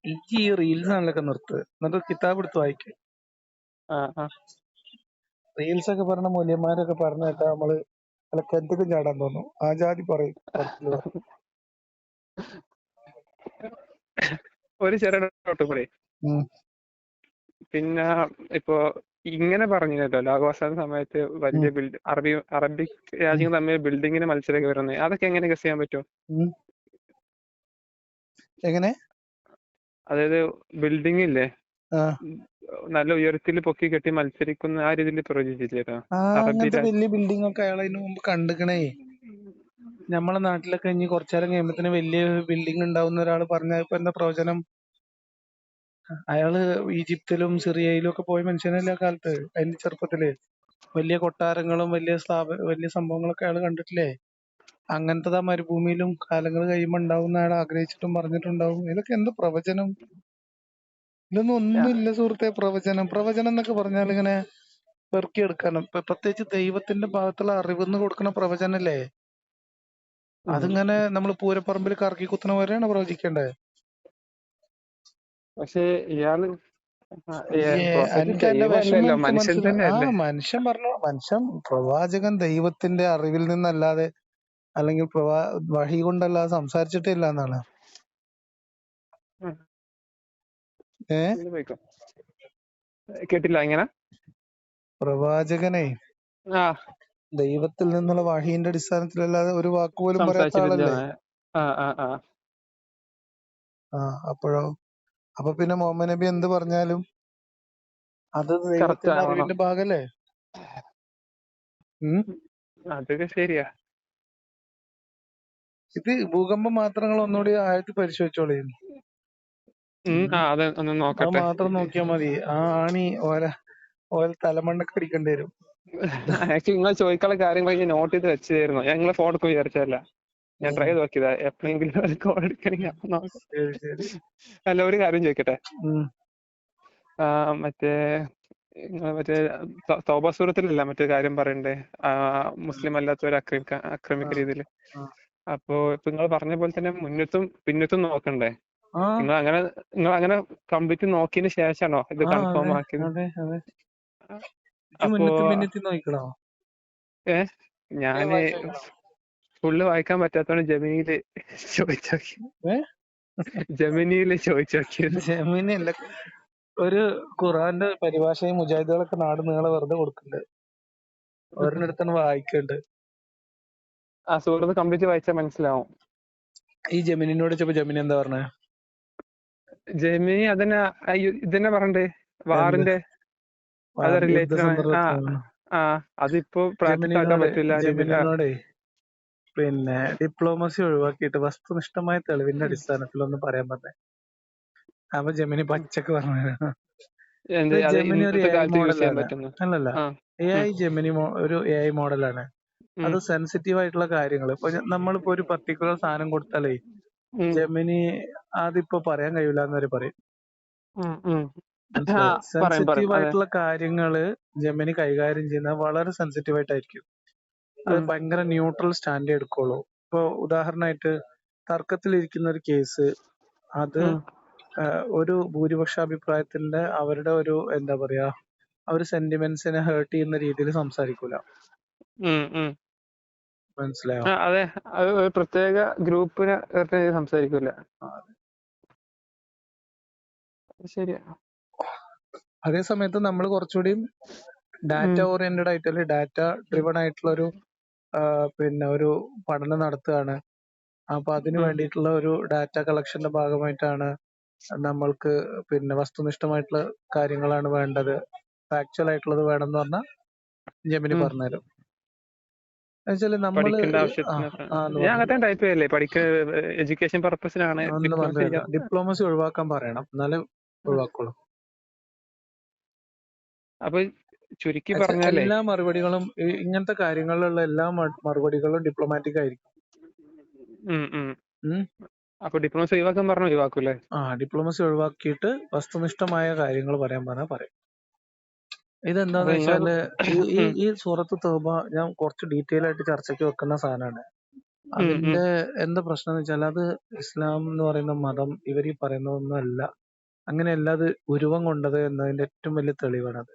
എനിക്ക് ഈ റീൽസ് ആണല്ലോ നിർത്ത്, എന്നിട്ട് കിതാബ് എടുത്ത് വായിക്കും. റീൽസ് ഒക്കെ പറഞ്ഞ മൂല്യന്മാരൊക്കെ പറഞ്ഞ കേട്ടാ നമ്മള് എന്തൊക്കെ ചാടാൻ തോന്നും. ആ ജാതി പറയും. ഒരു ചെറിയ ഡൗട്ട് കൂടെ. പിന്നെ ഇപ്പോ ഇങ്ങനെ പറഞ്ഞല്ലോ, ലോകാവസാന സമയത്ത് വലിയ അറബിക് രാജ്യങ്ങൾ തമ്മിൽ ബിൽഡിങ്ങിന് മത്സരമൊക്കെ വരുന്നത്. അതൊക്കെ എങ്ങനെ ഗസ് ചെയ്യാൻ പറ്റും? എങ്ങനെ? അതായത് ബിൽഡിംഗ് ഇല്ലേ, നല്ല ഉയരത്തിൽ പൊക്കി കെട്ടി മത്സരിക്കുന്ന ആ രീതിയിൽ പ്രവചിച്ചില്ലേ? അങ്ങനത്തെ വലിയ ബിൽഡിംഗ് ഒക്കെ അയാൾ അതിന് മുമ്പ് കണ്ടുക്കണേ. നമ്മളെ നാട്ടിലൊക്കെ ഇനി കുറച്ചേരം കഴിയുമ്പത്തിന് വലിയ ബിൽഡിംഗ് ഉണ്ടാവുന്ന ഒരാൾ പറഞ്ഞ ഇപ്പൊ എന്താ പ്രവചനം? അയാള് ഈജിപ്തിലും സിറിയയിലും ഒക്കെ പോയ മനുഷ്യനല്ലേ ആ കാലത്ത്. അതിന്റെ ചെറുപ്പത്തില് വലിയ കൊട്ടാരങ്ങളും വലിയ സംഭവങ്ങളൊക്കെ അയാൾ കണ്ടിട്ടില്ലേ? അങ്ങനത്തെ മരുഭൂമിയിലും കാലങ്ങൾ കഴിയുമ്പോ ഉണ്ടാവും അയാൾ ആഗ്രഹിച്ചിട്ടും പറഞ്ഞിട്ടുണ്ടാവും. ഇതൊക്കെ എന്ത് പ്രവചനം? ഇതൊന്നും ഒന്നുമില്ല സുഹൃത്തെ. പ്രവചനം എന്നൊക്കെ പറഞ്ഞാൽ ഇങ്ങനെ പെറുക്കിയെടുക്കണം. പ്രത്യേകിച്ച് ദൈവത്തിന്റെ ഭാഗത്തുള്ള അറിവെന്ന് കൊടുക്കുന്ന പ്രവചനല്ലേ, അതിങ്ങനെ നമ്മൾ പൂരപ്പറമ്പിൽ കറക്കി കുത്തുന്ന പോലെയാണ് പ്രവചിക്കേണ്ടത്. പക്ഷേ ഇയാള് മനുഷ്യൻ പ്രവാചകൻ ദൈവത്തിന്റെ അറിവിൽ നിന്നല്ലാതെ അല്ലെങ്കിൽ വഹി കൊണ്ടല്ലാതെ സംസാരിച്ചിട്ടില്ല എന്നാണ്. കേട്ടില്ല. എങ്ങനെ? പ്രവാചകനെ ദൈവത്തിൽ നിന്നുള്ള വഹീന്റെ അടിസ്ഥാനത്തിലല്ലാതെ ഒരു വാക്കുപോലും പറയാത്ത ആളല്ലേ. അപ്പോഴോ? അപ്പൊ പിന്നെ മുഹമ്മദ് നബി എന്ത് പറഞ്ഞാലും അത് ദൈവത്തിന്റെ അറിവിന്റെ ഭാഗല്ലേ? അതൊക്കെ ശരിയാ. ഇത് ഭൂകമ്പം മാത്രങ്ങൾ ഒന്നുകൂടി ആഴത്തിൽ പരിശോധിച്ചോളൂ. അത് മാത്രം നോക്കിയാൽ മതി. ആ ആണി ഓല തലമണ്ണൊക്കെ അടിക്കേണ്ടി വരും. ആക്ച്വലി നിങ്ങൾ ചോദിക്കാനുള്ള കാര്യങ്ങൾ ഞാൻ നോട്ട് ചെയ്ത് വെച്ചായിരുന്നു. ഞാൻ നിങ്ങളെ ഫോൺ എടുക്കും വിചാരിച്ചല്ല, ഞാൻ ട്രൈ ചെയ്ത് നോക്കിയതാ. എപ്പോഴെങ്കിലും കോൾ എടുക്കണെങ്കിൽ അപ്പൊ നോക്കാം. അല്ല, ഒരു കാര്യം ചോദിക്കട്ടെ. മറ്റേ തൗബ സൂറത്തിലല്ല മറ്റേ കാര്യം പറയണ്ടേ, മുസ്ലിം അല്ലാത്തവരെ ആക്രമിക്കുന്ന രീതിയിൽ. അപ്പോ ഇപ്പൊ നിങ്ങൾ പറഞ്ഞ പോലെ തന്നെ മുന്നത്തും പിന്നത്തും നോക്കണ്ടേ? നിങ്ങൾ അങ്ങനെ കംപ്ലീറ്റ് നോക്കിയതിന് ശേഷമാണോ ഇത് കൺഫേം ആക്കിയത്? അപ്പോ ഞാന് ഫുള്ള് വായിക്കാൻ പറ്റാത്തോണ്ട് ജമിനിയില് ചോദിച്ചു നോക്കിയത്. ജമിനിയല്ല, ഒരു ഖുറാന്റെ പരിഭാഷയും മുജാഹിദുകളൊക്കെ നാട് നീളെ വെറുതെ കൊടുക്കുന്നുണ്ട്. ഒരെണ്ണടുത്താണ് വായിക്കുന്നുണ്ട്. ആ സൂറത്ത് കംപ്ലീറ്റ് വായിച്ചാൽ മനസ്സിലാവും. ഈ ജമിനിനോട് ചോദിച്ചപ്പോ ജമിനി എന്താ പറഞ്ഞേ? ജെമിനി അതന്നെ ഇതന്നെ പറഞ്ഞേ എന്ത് വാറിന്റെ അത് യുദ്ധ റിലേറ്റഡ് ആണ്. സന്ദർഭത്തിലാണ് ആ അതിപ്പോ പ്രാക്ടിക്കൽ ആക്കാൻ പറ്റില്ല ആ രീതിയിൽ. ജമിനിനോടെ പിന്നെ ഡിപ്ലോമസി ഒഴിവാക്കിയിട്ട് വസ്തുനിഷ്ഠമായ തെളിവിന്റെ അടിസ്ഥാനത്തിൽ ഒന്ന് പറയാൻ പറഞ്ഞേ. അപ്പൊ ജമിനി പച്ചക്ക് പറഞ്ഞു. എന്ത് അത് ജമിനി ഒരു ഇന്നത്തെ എ ഐ കാലത്ത് യൂസ് ചെയ്യാൻ മോഡലാണ്. പറ്റുന്നു. അല്ലല്ല, ആ എ ഉം, ഐ ജമിനി ഒരു എ ഐ മോഡലാണ്. അത് ഉം, സെൻസിറ്റീവ് ആയിട്ടുള്ള കാര്യങ്ങൾ ഇപ്പൊ നമ്മളിപ്പോ ഒരു പർട്ടിക്കുലർ സാധനം കൊടുത്താലേ ഉം, ജമിനി അതിപ്പോ പറയാൻ കഴിയില്ല എന്നവര് പറയും. ഉം, ഉം. ആ മനസ്സിലായോ? പറയും സെൻസിറ്റീവ് അതെ. ആയിട്ടുള്ള കാര്യങ്ങള് ജമിനി കൈകാര്യം ചെയ്യുന്നത് വളരെ സെൻസിറ്റീവ് ആയിട്ടായിരിക്കും. അത് ഉം, ഭയങ്കര ന്യൂട്രൽ സ്റ്റാൻഡേ എടുക്കുള്ളൂ. ഇപ്പൊ ഉദാഹരണമായിട്ട് തർക്കത്തിലിരിക്കുന്ന ഒരു കേസ്, അത് ഉം, ഒരു ഭൂരിപക്ഷ അഭിപ്രായത്തിന്റെ അവരുടെ ഒരു എന്താ പറയാ ആ ഒരു സെന്റിമെന്റ്സിനെ ഹേർട്ട് ചെയ്യുന്ന രീതിയിൽ സംസാരിക്കൂല. ഉം, ഉം. മനസ്സിലായോ? അതെ, അത് ഒരു പ്രത്യേക ഗ്രൂപ്പിനെ സംസാരിക്കൂല. ശരിയാ. അതേ സമയത്ത് നമ്മൾ കുറച്ചുകൂടി ഡാറ്റ ഓറിയന്റഡ് ആയിട്ട് അല്ലെങ്കിൽ ഡാറ്റ ഡ്രിവൺ ആയിട്ടുള്ള ഒരു പിന്നെ ഒരു പഠനം നടത്തുകയാണ്. അപ്പൊ അതിന് വേണ്ടിയിട്ടുള്ള ഒരു ഡാറ്റ കളക്ഷന്റെ ഭാഗമായിട്ടാണ് നമ്മൾക്ക് പിന്നെ വസ്തുനിഷ്ഠമായിട്ടുള്ള കാര്യങ്ങളാണ് വേണ്ടത്, ഫാക്ച്വൽ ആയിട്ടുള്ളത് വേണം എന്ന് പറഞ്ഞാൽ ജെമിനി പറഞ്ഞുതരും. എന്നുവെച്ചാല് നമ്മള് പഠിക്കേണ്ട ആവശ്യത്തിന് ഞാൻ അങ്ങനത്തെ ടൈപ്പ് ചെയ്യല്ലേ, എഡ്യൂക്കേഷൻ പർപ്പസിനാണ് ഒന്ന് ഡിപ്ലോമസി പറഞ്ഞു ഡിപ്ലോമസി ഒഴിവാക്കാൻ പറയണം, എന്നാലേ ഒഴിവാക്കുള്ളൂ. അപ്പൊ ചുരുക്കി പറഞ്ഞാലേ എല്ലാ മറുപടികളും ഇങ്ങനത്തെ കാര്യങ്ങളിലുള്ള എല്ലാ മറുപടികളും ഡിപ്ലോമാറ്റിക് ആയിരിക്കും. അപ്പൊ ഡിപ്ലോമസി ഒഴിവാക്കാൻ പറഞ്ഞു ഒഴിവാക്കൂലേ? ഡിപ്ലോമസി ഒഴിവാക്കിയിട്ട് വസ്തുനിഷ്ഠമായ കാര്യങ്ങൾ പറയാൻ പറഞ്ഞാൽ പറയും. ഇതെന്താന്ന് വെച്ചാല് ഈ സൂറത്ത് തൗബ ഞാൻ കുറച്ച് ഡീറ്റെയിൽ ആയിട്ട് ചർച്ചയ്ക്ക് വെക്കുന്ന സാധനമാണ്. അതിന്റെ എന്താ പ്രശ്നം എന്ന് വെച്ചാൽ അത് ഇസ്ലാം എന്ന് പറയുന്ന മതം ഇവർ ഈ പറയുന്നതൊന്നും അല്ല, അങ്ങനെയല്ല അത് ഉരുവം കൊണ്ടത് എന്നതിന്റെ ഏറ്റവും വലിയ തെളിവാണത്.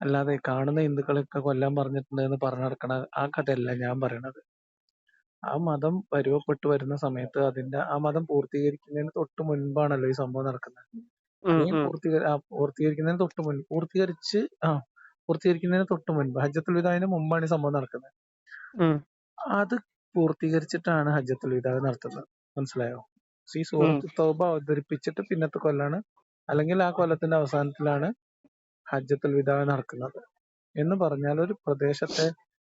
അല്ലാതെ കാണുന്ന ഹിന്ദുക്കളൊക്കെ കൊല്ലാൻ പറഞ്ഞിട്ടുണ്ട് എന്ന് പറഞ്ഞു നടക്കണ ആ കഥയല്ല ഞാൻ പറയണത്. ആ മതം പരുവപ്പെട്ടു വരുന്ന സമയത്ത് ആ മതം പൂർത്തീകരിക്കുന്നതിന് തൊട്ട് മുൻപാണല്ലോ ഈ സംഭവം നടക്കുന്നത്. പൂർത്തീകരിക്കുന്നതിന് തൊട്ട് മുൻപ് ഹജ്ജത്തുൽ വിദാഇന് മുമ്പാണ് ഈ സംഭവം നടക്കുന്നത്. അത് പൂർത്തീകരിച്ചിട്ടാണ് ഹജ്ജത്തുൽ വിദാ നടത്തുന്നത്. മനസ്സിലായോ? ഈ സൂറത്ത് തൗബ അവതരിപ്പിച്ചിട്ട് പിന്നത്തെ കൊല്ലാണ്, അല്ലെങ്കിൽ ആ കൊല്ലത്തിന്റെ അവസാനത്തിലാണ് ഹജ്ജത്തുൽ വിദാ നടക്കുന്നത്. എന്ന് പറഞ്ഞാൽ ഒരു പ്രദേശത്തെ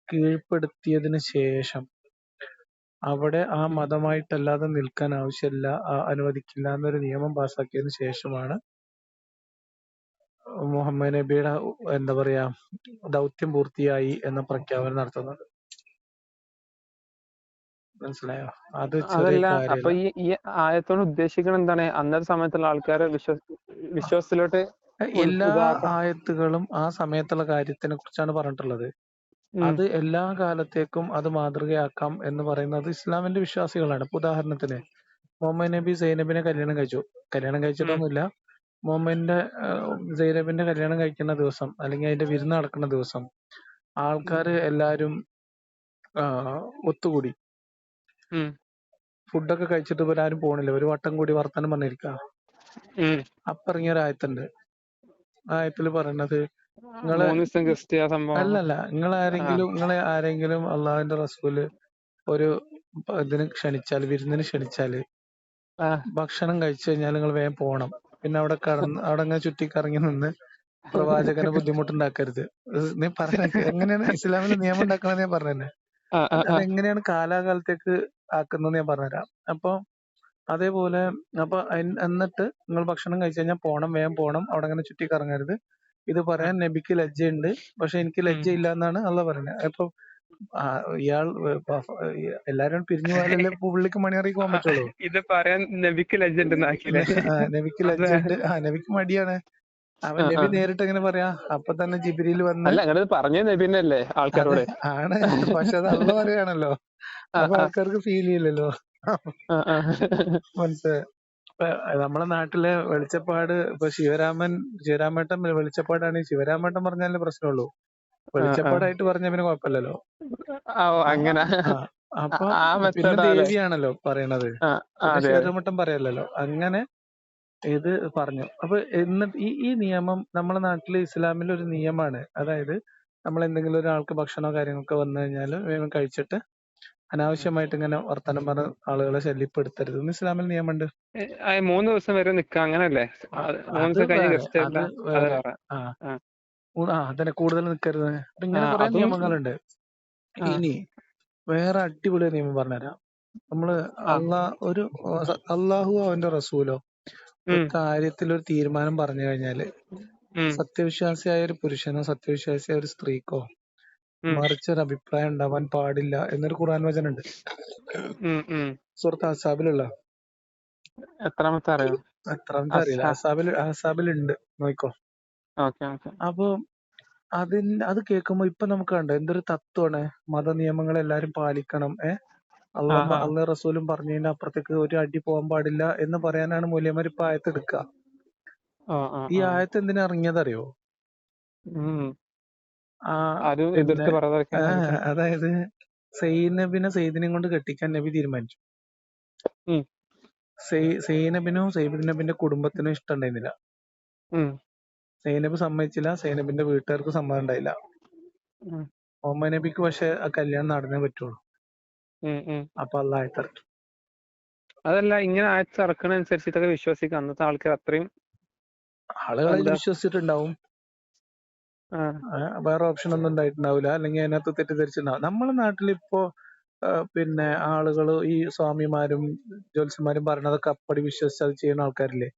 കീഴ്പ്പെടുത്തിയതിന് ശേഷം അവിടെ ആ മതമായിട്ടല്ലാതെ നിൽക്കാൻ ആവശ്യമില്ല, അനുവദിക്കില്ല എന്നൊരു നിയമം പാസാക്കിയതിനു ശേഷമാണ് മുഹമ്മദ് നബിയുടെ എന്താ പറയാ ദൗത്യം പൂർത്തിയായി എന്ന പ്രഖ്യാപനം നടത്തുന്നത്. മനസ്സിലായോ? അത് ചെറിയ കാര്യമല്ല. അപ്പൊ ഈ ആയത്തോട് ഉദ്ദേശിക്കുന്നത് എന്താണ്? അന്നത്തെ സമയത്തുള്ള ആൾക്കാരെ വിശ്വാസത്തിലോട്ട് എല്ലാ ആയത്തുകളും ആ സമയത്തുള്ള കാര്യത്തിനെ കുറിച്ചാണ് പറഞ്ഞിട്ടുള്ളത്. അത് എല്ലാ കാലത്തേക്കും അത് മാതൃകയാക്കാം എന്ന് പറയുന്നത് ഇസ്ലാമിന്റെ വിശ്വാസികളാണ്. ഇപ്പൊ ഉദാഹരണത്തിന് മുഹമ്മദ് നബി സൈനബിനെ കല്യാണം കഴിച്ചിട്ടൊന്നുമില്ല. മുഹമ്മദിന്റെ സൈനബിന്റെ കല്യാണം കഴിക്കുന്ന ദിവസം അല്ലെങ്കിൽ അതിന്റെ വിരുന്ന് നടക്കുന്ന ദിവസം ആൾക്കാര് എല്ലാരും ഒത്തുകൂടി ഫുഡൊക്കെ കഴിച്ചിട്ട് ഇവർ ആരും പോണില്ല, ഒരു വട്ടം കൂടി വർത്താനം പറഞ്ഞിരിക്ക. അപ്പിറങ്ങിയ ഒരായത്തുണ്ട്. ആയത്തിൽ പറയണത് നിങ്ങളെ ആരെങ്കിലും അള്ളാഹുവിന്റെ റസൂല് ഒരു വിരുന്നിന് ക്ഷണിച്ചാല് ഭക്ഷണം കഴിച്ചു കഴിഞ്ഞാൽ നിങ്ങൾ വേഗം പോണം. പിന്നെ അവിടെ അങ്ങനെ ചുറ്റിക്കറങ്ങി നിന്ന് പ്രവാചകനെ ബുദ്ധിമുട്ടുണ്ടാക്കരുത്. നീ പറഞ്ഞ എങ്ങനെയാണ് ഇസ്ലാമിലെ നിയമം ഉണ്ടാക്കണമെന്ന് ഞാൻ പറഞ്ഞതന്നെ. അതെങ്ങനെയാണ് കാലാകാലത്തേക്ക് ആക്കുന്നത് ഞാൻ പറഞ്ഞുതരാം. അപ്പൊ അതേപോലെ എന്നിട്ട് നിങ്ങൾ ഭക്ഷണം കഴിച്ചു കഴിഞ്ഞാൽ വേഗം പോണം, അവിടെ അങ്ങനെ ചുറ്റിക്കറങ്ങരുത്. ഇത് പറയാൻ നബിക്ക് ലജ്ജയുണ്ട്, പക്ഷെ എനിക്ക് ലജ്ജയില്ല എന്നാണ് അള്ളാഹ് പറയുന്നത്. അപ്പൊ ഇയാൾ എല്ലാരും പിരിഞ്ഞു പോയാലല്ലേ പുള്ളിക്ക് മണിയറിയിക്ക് പോകാൻ പറ്റുള്ളൂ. ഇത് പറയാൻ നബിക്ക് ലജ്ജയുണ്ട്. നബിക്ക് ലജ്ജയുണ്ട്, നബിക്ക് മടിയാണ്. അവൻ നബി നേരിട്ട് എങ്ങനെ പറയാ? അപ്പൊ തന്നെ ജിബ്രീൽ വന്ന് പറഞ്ഞ നബിനല്ലേ ആൾക്കാരോട് ആണ്, പക്ഷെ അത് അള്ളാഹ് പറയാണല്ലോ. അപ്പൊ ആൾക്കാർക്ക് ഫീൽ ചെയ്യില്ലല്ലോ. മനസ്സിലായോ? നമ്മളെ നാട്ടിലെ വെളിച്ചപ്പാട് ഇപ്പൊ ശിവരാമേട്ടൻ വെളിച്ചപ്പാടാണ്. ശിവരാമേട്ടൻ പറഞ്ഞാലേ പ്രശ്നമുള്ളൂ. വെളിച്ചപ്പാടായിട്ട് പറഞ്ഞ പിന്നെ കുഴപ്പമില്ലല്ലോ. അപ്പൊ പിന്നെ ദേവിയാണല്ലോ പറയണത്, ശിവരാമേട്ടൻ പറയല്ലോ. അങ്ങനെ ഇത് പറഞ്ഞു. അപ്പൊ എന്നിട്ട് ഈ നിയമം നമ്മുടെ നാട്ടില് ഇസ്ലാമിൽ ഒരു നിയമമാണ്. അതായത് നമ്മൾ എന്തെങ്കിലും ഒരാൾക്ക് ഭക്ഷണമോ കാര്യങ്ങളൊക്കെ വന്നു കഴിഞ്ഞാൽ വേഗം കഴിച്ചിട്ട് അനാവശ്യമായിട്ട് ഇങ്ങനെ വർത്തമാനം പറഞ്ഞ ആളുകളെ ശല്യപ്പെടുത്തരുത് എന്ന് ഇസ്ലാമിൽ നിയമമുണ്ട്. 3 ദിവസം വരെ നിക്കാം അങ്ങനല്ലേ? 3 അത് ദിവസം കഴിഞ്ഞ് വേറെ, ഗസ്റ്റ് അത് വരില്ല. അത് വേറെ. വേറെ. ആ ആ അതന്നെ, കൂടുതൽ നിൽക്കരുത്. അപ്പൊ ആ, ഇങ്ങനെ കുറെ അതും. നിയമങ്ങളുണ്ട്. ആ ഇനി വേറെ അടിപൊളി നിയമം പറഞ്ഞുതരാം. നമ്മള് ആ അള്ളാഹു അവന്റെ റസൂലോ ഒരു ഉം കാര്യത്തിൽ ഒരു തീരുമാനം പറഞ്ഞു കഴിഞ്ഞാല് ഉം സത്യവിശ്വാസിയായ ഒരു പുരുഷനോ സത്യവിശ്വാസിയായ ഒരു സ്ത്രീക്കോ ഉം മറിച്ചൊരു അഭിപ്രായം ഉണ്ടാവാൻ പാടില്ല എന്നൊരു ഖുർആൻ വചനമുണ്ട്. ഉം ഉം. സൂറത്ത് അഹ്സാബിലുള്ള. എത്രാമത്തെ അറിയോ? എത്രാമത്തെ അറിയില്ല. അഹ്സാബിലുണ്ട്, നോക്കോ. Okay okay. അപ്പൊ അത് കേൾക്കുമ്പോ ഇപ്പൊ നമുക്ക് കണ്ടോ എന്തൊരു തത്വമാണ്. മത നിയമങ്ങൾ എല്ലാരും പാലിക്കണം. ആ ആ അള്ളാഹ് റസൂലും പറഞ്ഞതിന്റെ അപ്പുറത്തേക്ക് ഒരു അടി പോകാൻ പാടില്ല എന്ന് പറയാനാണ് മൂല്യന്മാർ ഇപ്പൊ ആയത്ത് എടുക്കുക. ആ ആ ഈ ആ. ആയത്ത് എന്തിനാ ഇറങ്ങിയതറിയോ? ഉം. ആ ആരും പിന്നെ എതിർത്ത് പറയാതിരിക്കാൻ വേണ്ടിട്ട്. അതായത് സൈനബിനെ സെയ്ദിനെയും കൊണ്ട് കെട്ടിക്കാൻ നബി തീരുമാനിച്ചു. ഉം സൈനബിനും സൈദ് നബിന്റെ കുടുംബത്തിനും ഇഷ്ടം ഉണ്ടായിരുന്നില്ല. ഉം സൈനബ് സമ്മതിച്ചില്ല. സൈനബിന്റെ വീട്ടുകാർക്ക് സമ്മതം ഉണ്ടായില്ല. ഉം മുഹമ്മദ് നബിക്ക് പക്ഷെ ആ കല്യാണം നടന്നേ പറ്റുള്ളൂ. ഉം ഉം. അപ്പൊ അള്ളാഹ് ആയത്തിറക്കി. അതല്ല, ഇങ്ങനെ ആയത്ത് ഇറക്കണനുസരിച്ച് ഇതൊക്കെ വിശ്വസിക്കുക അന്നത്തെ ആൾക്കാർ അത്രയും ആളുകൾ അതിൽ എന്താ. വിശ്വസിച്ചിട്ടുണ്ടാവും. ആ വേറെ ഓപ്ഷൻ ഒന്നും ഉണ്ടായിട്ടുണ്ടാവില്ല. അല്ലെങ്കിൽ അതിനകത്ത് തെറ്റിദ്ധരിച്ചിട്ടുണ്ടാവും. നമ്മുടെ നാട്ടിൽ ഇപ്പോ പിന്നെ ആളുകൾ ഈ സ്വാമിമാരും ജ്യോത്സ്യന്മാരും പറഞ്ഞതൊക്കെ അപ്പടി വിശ്വസിച്ച് അത് ചെയ്യുന്ന ആൾക്കാരില്ലേ?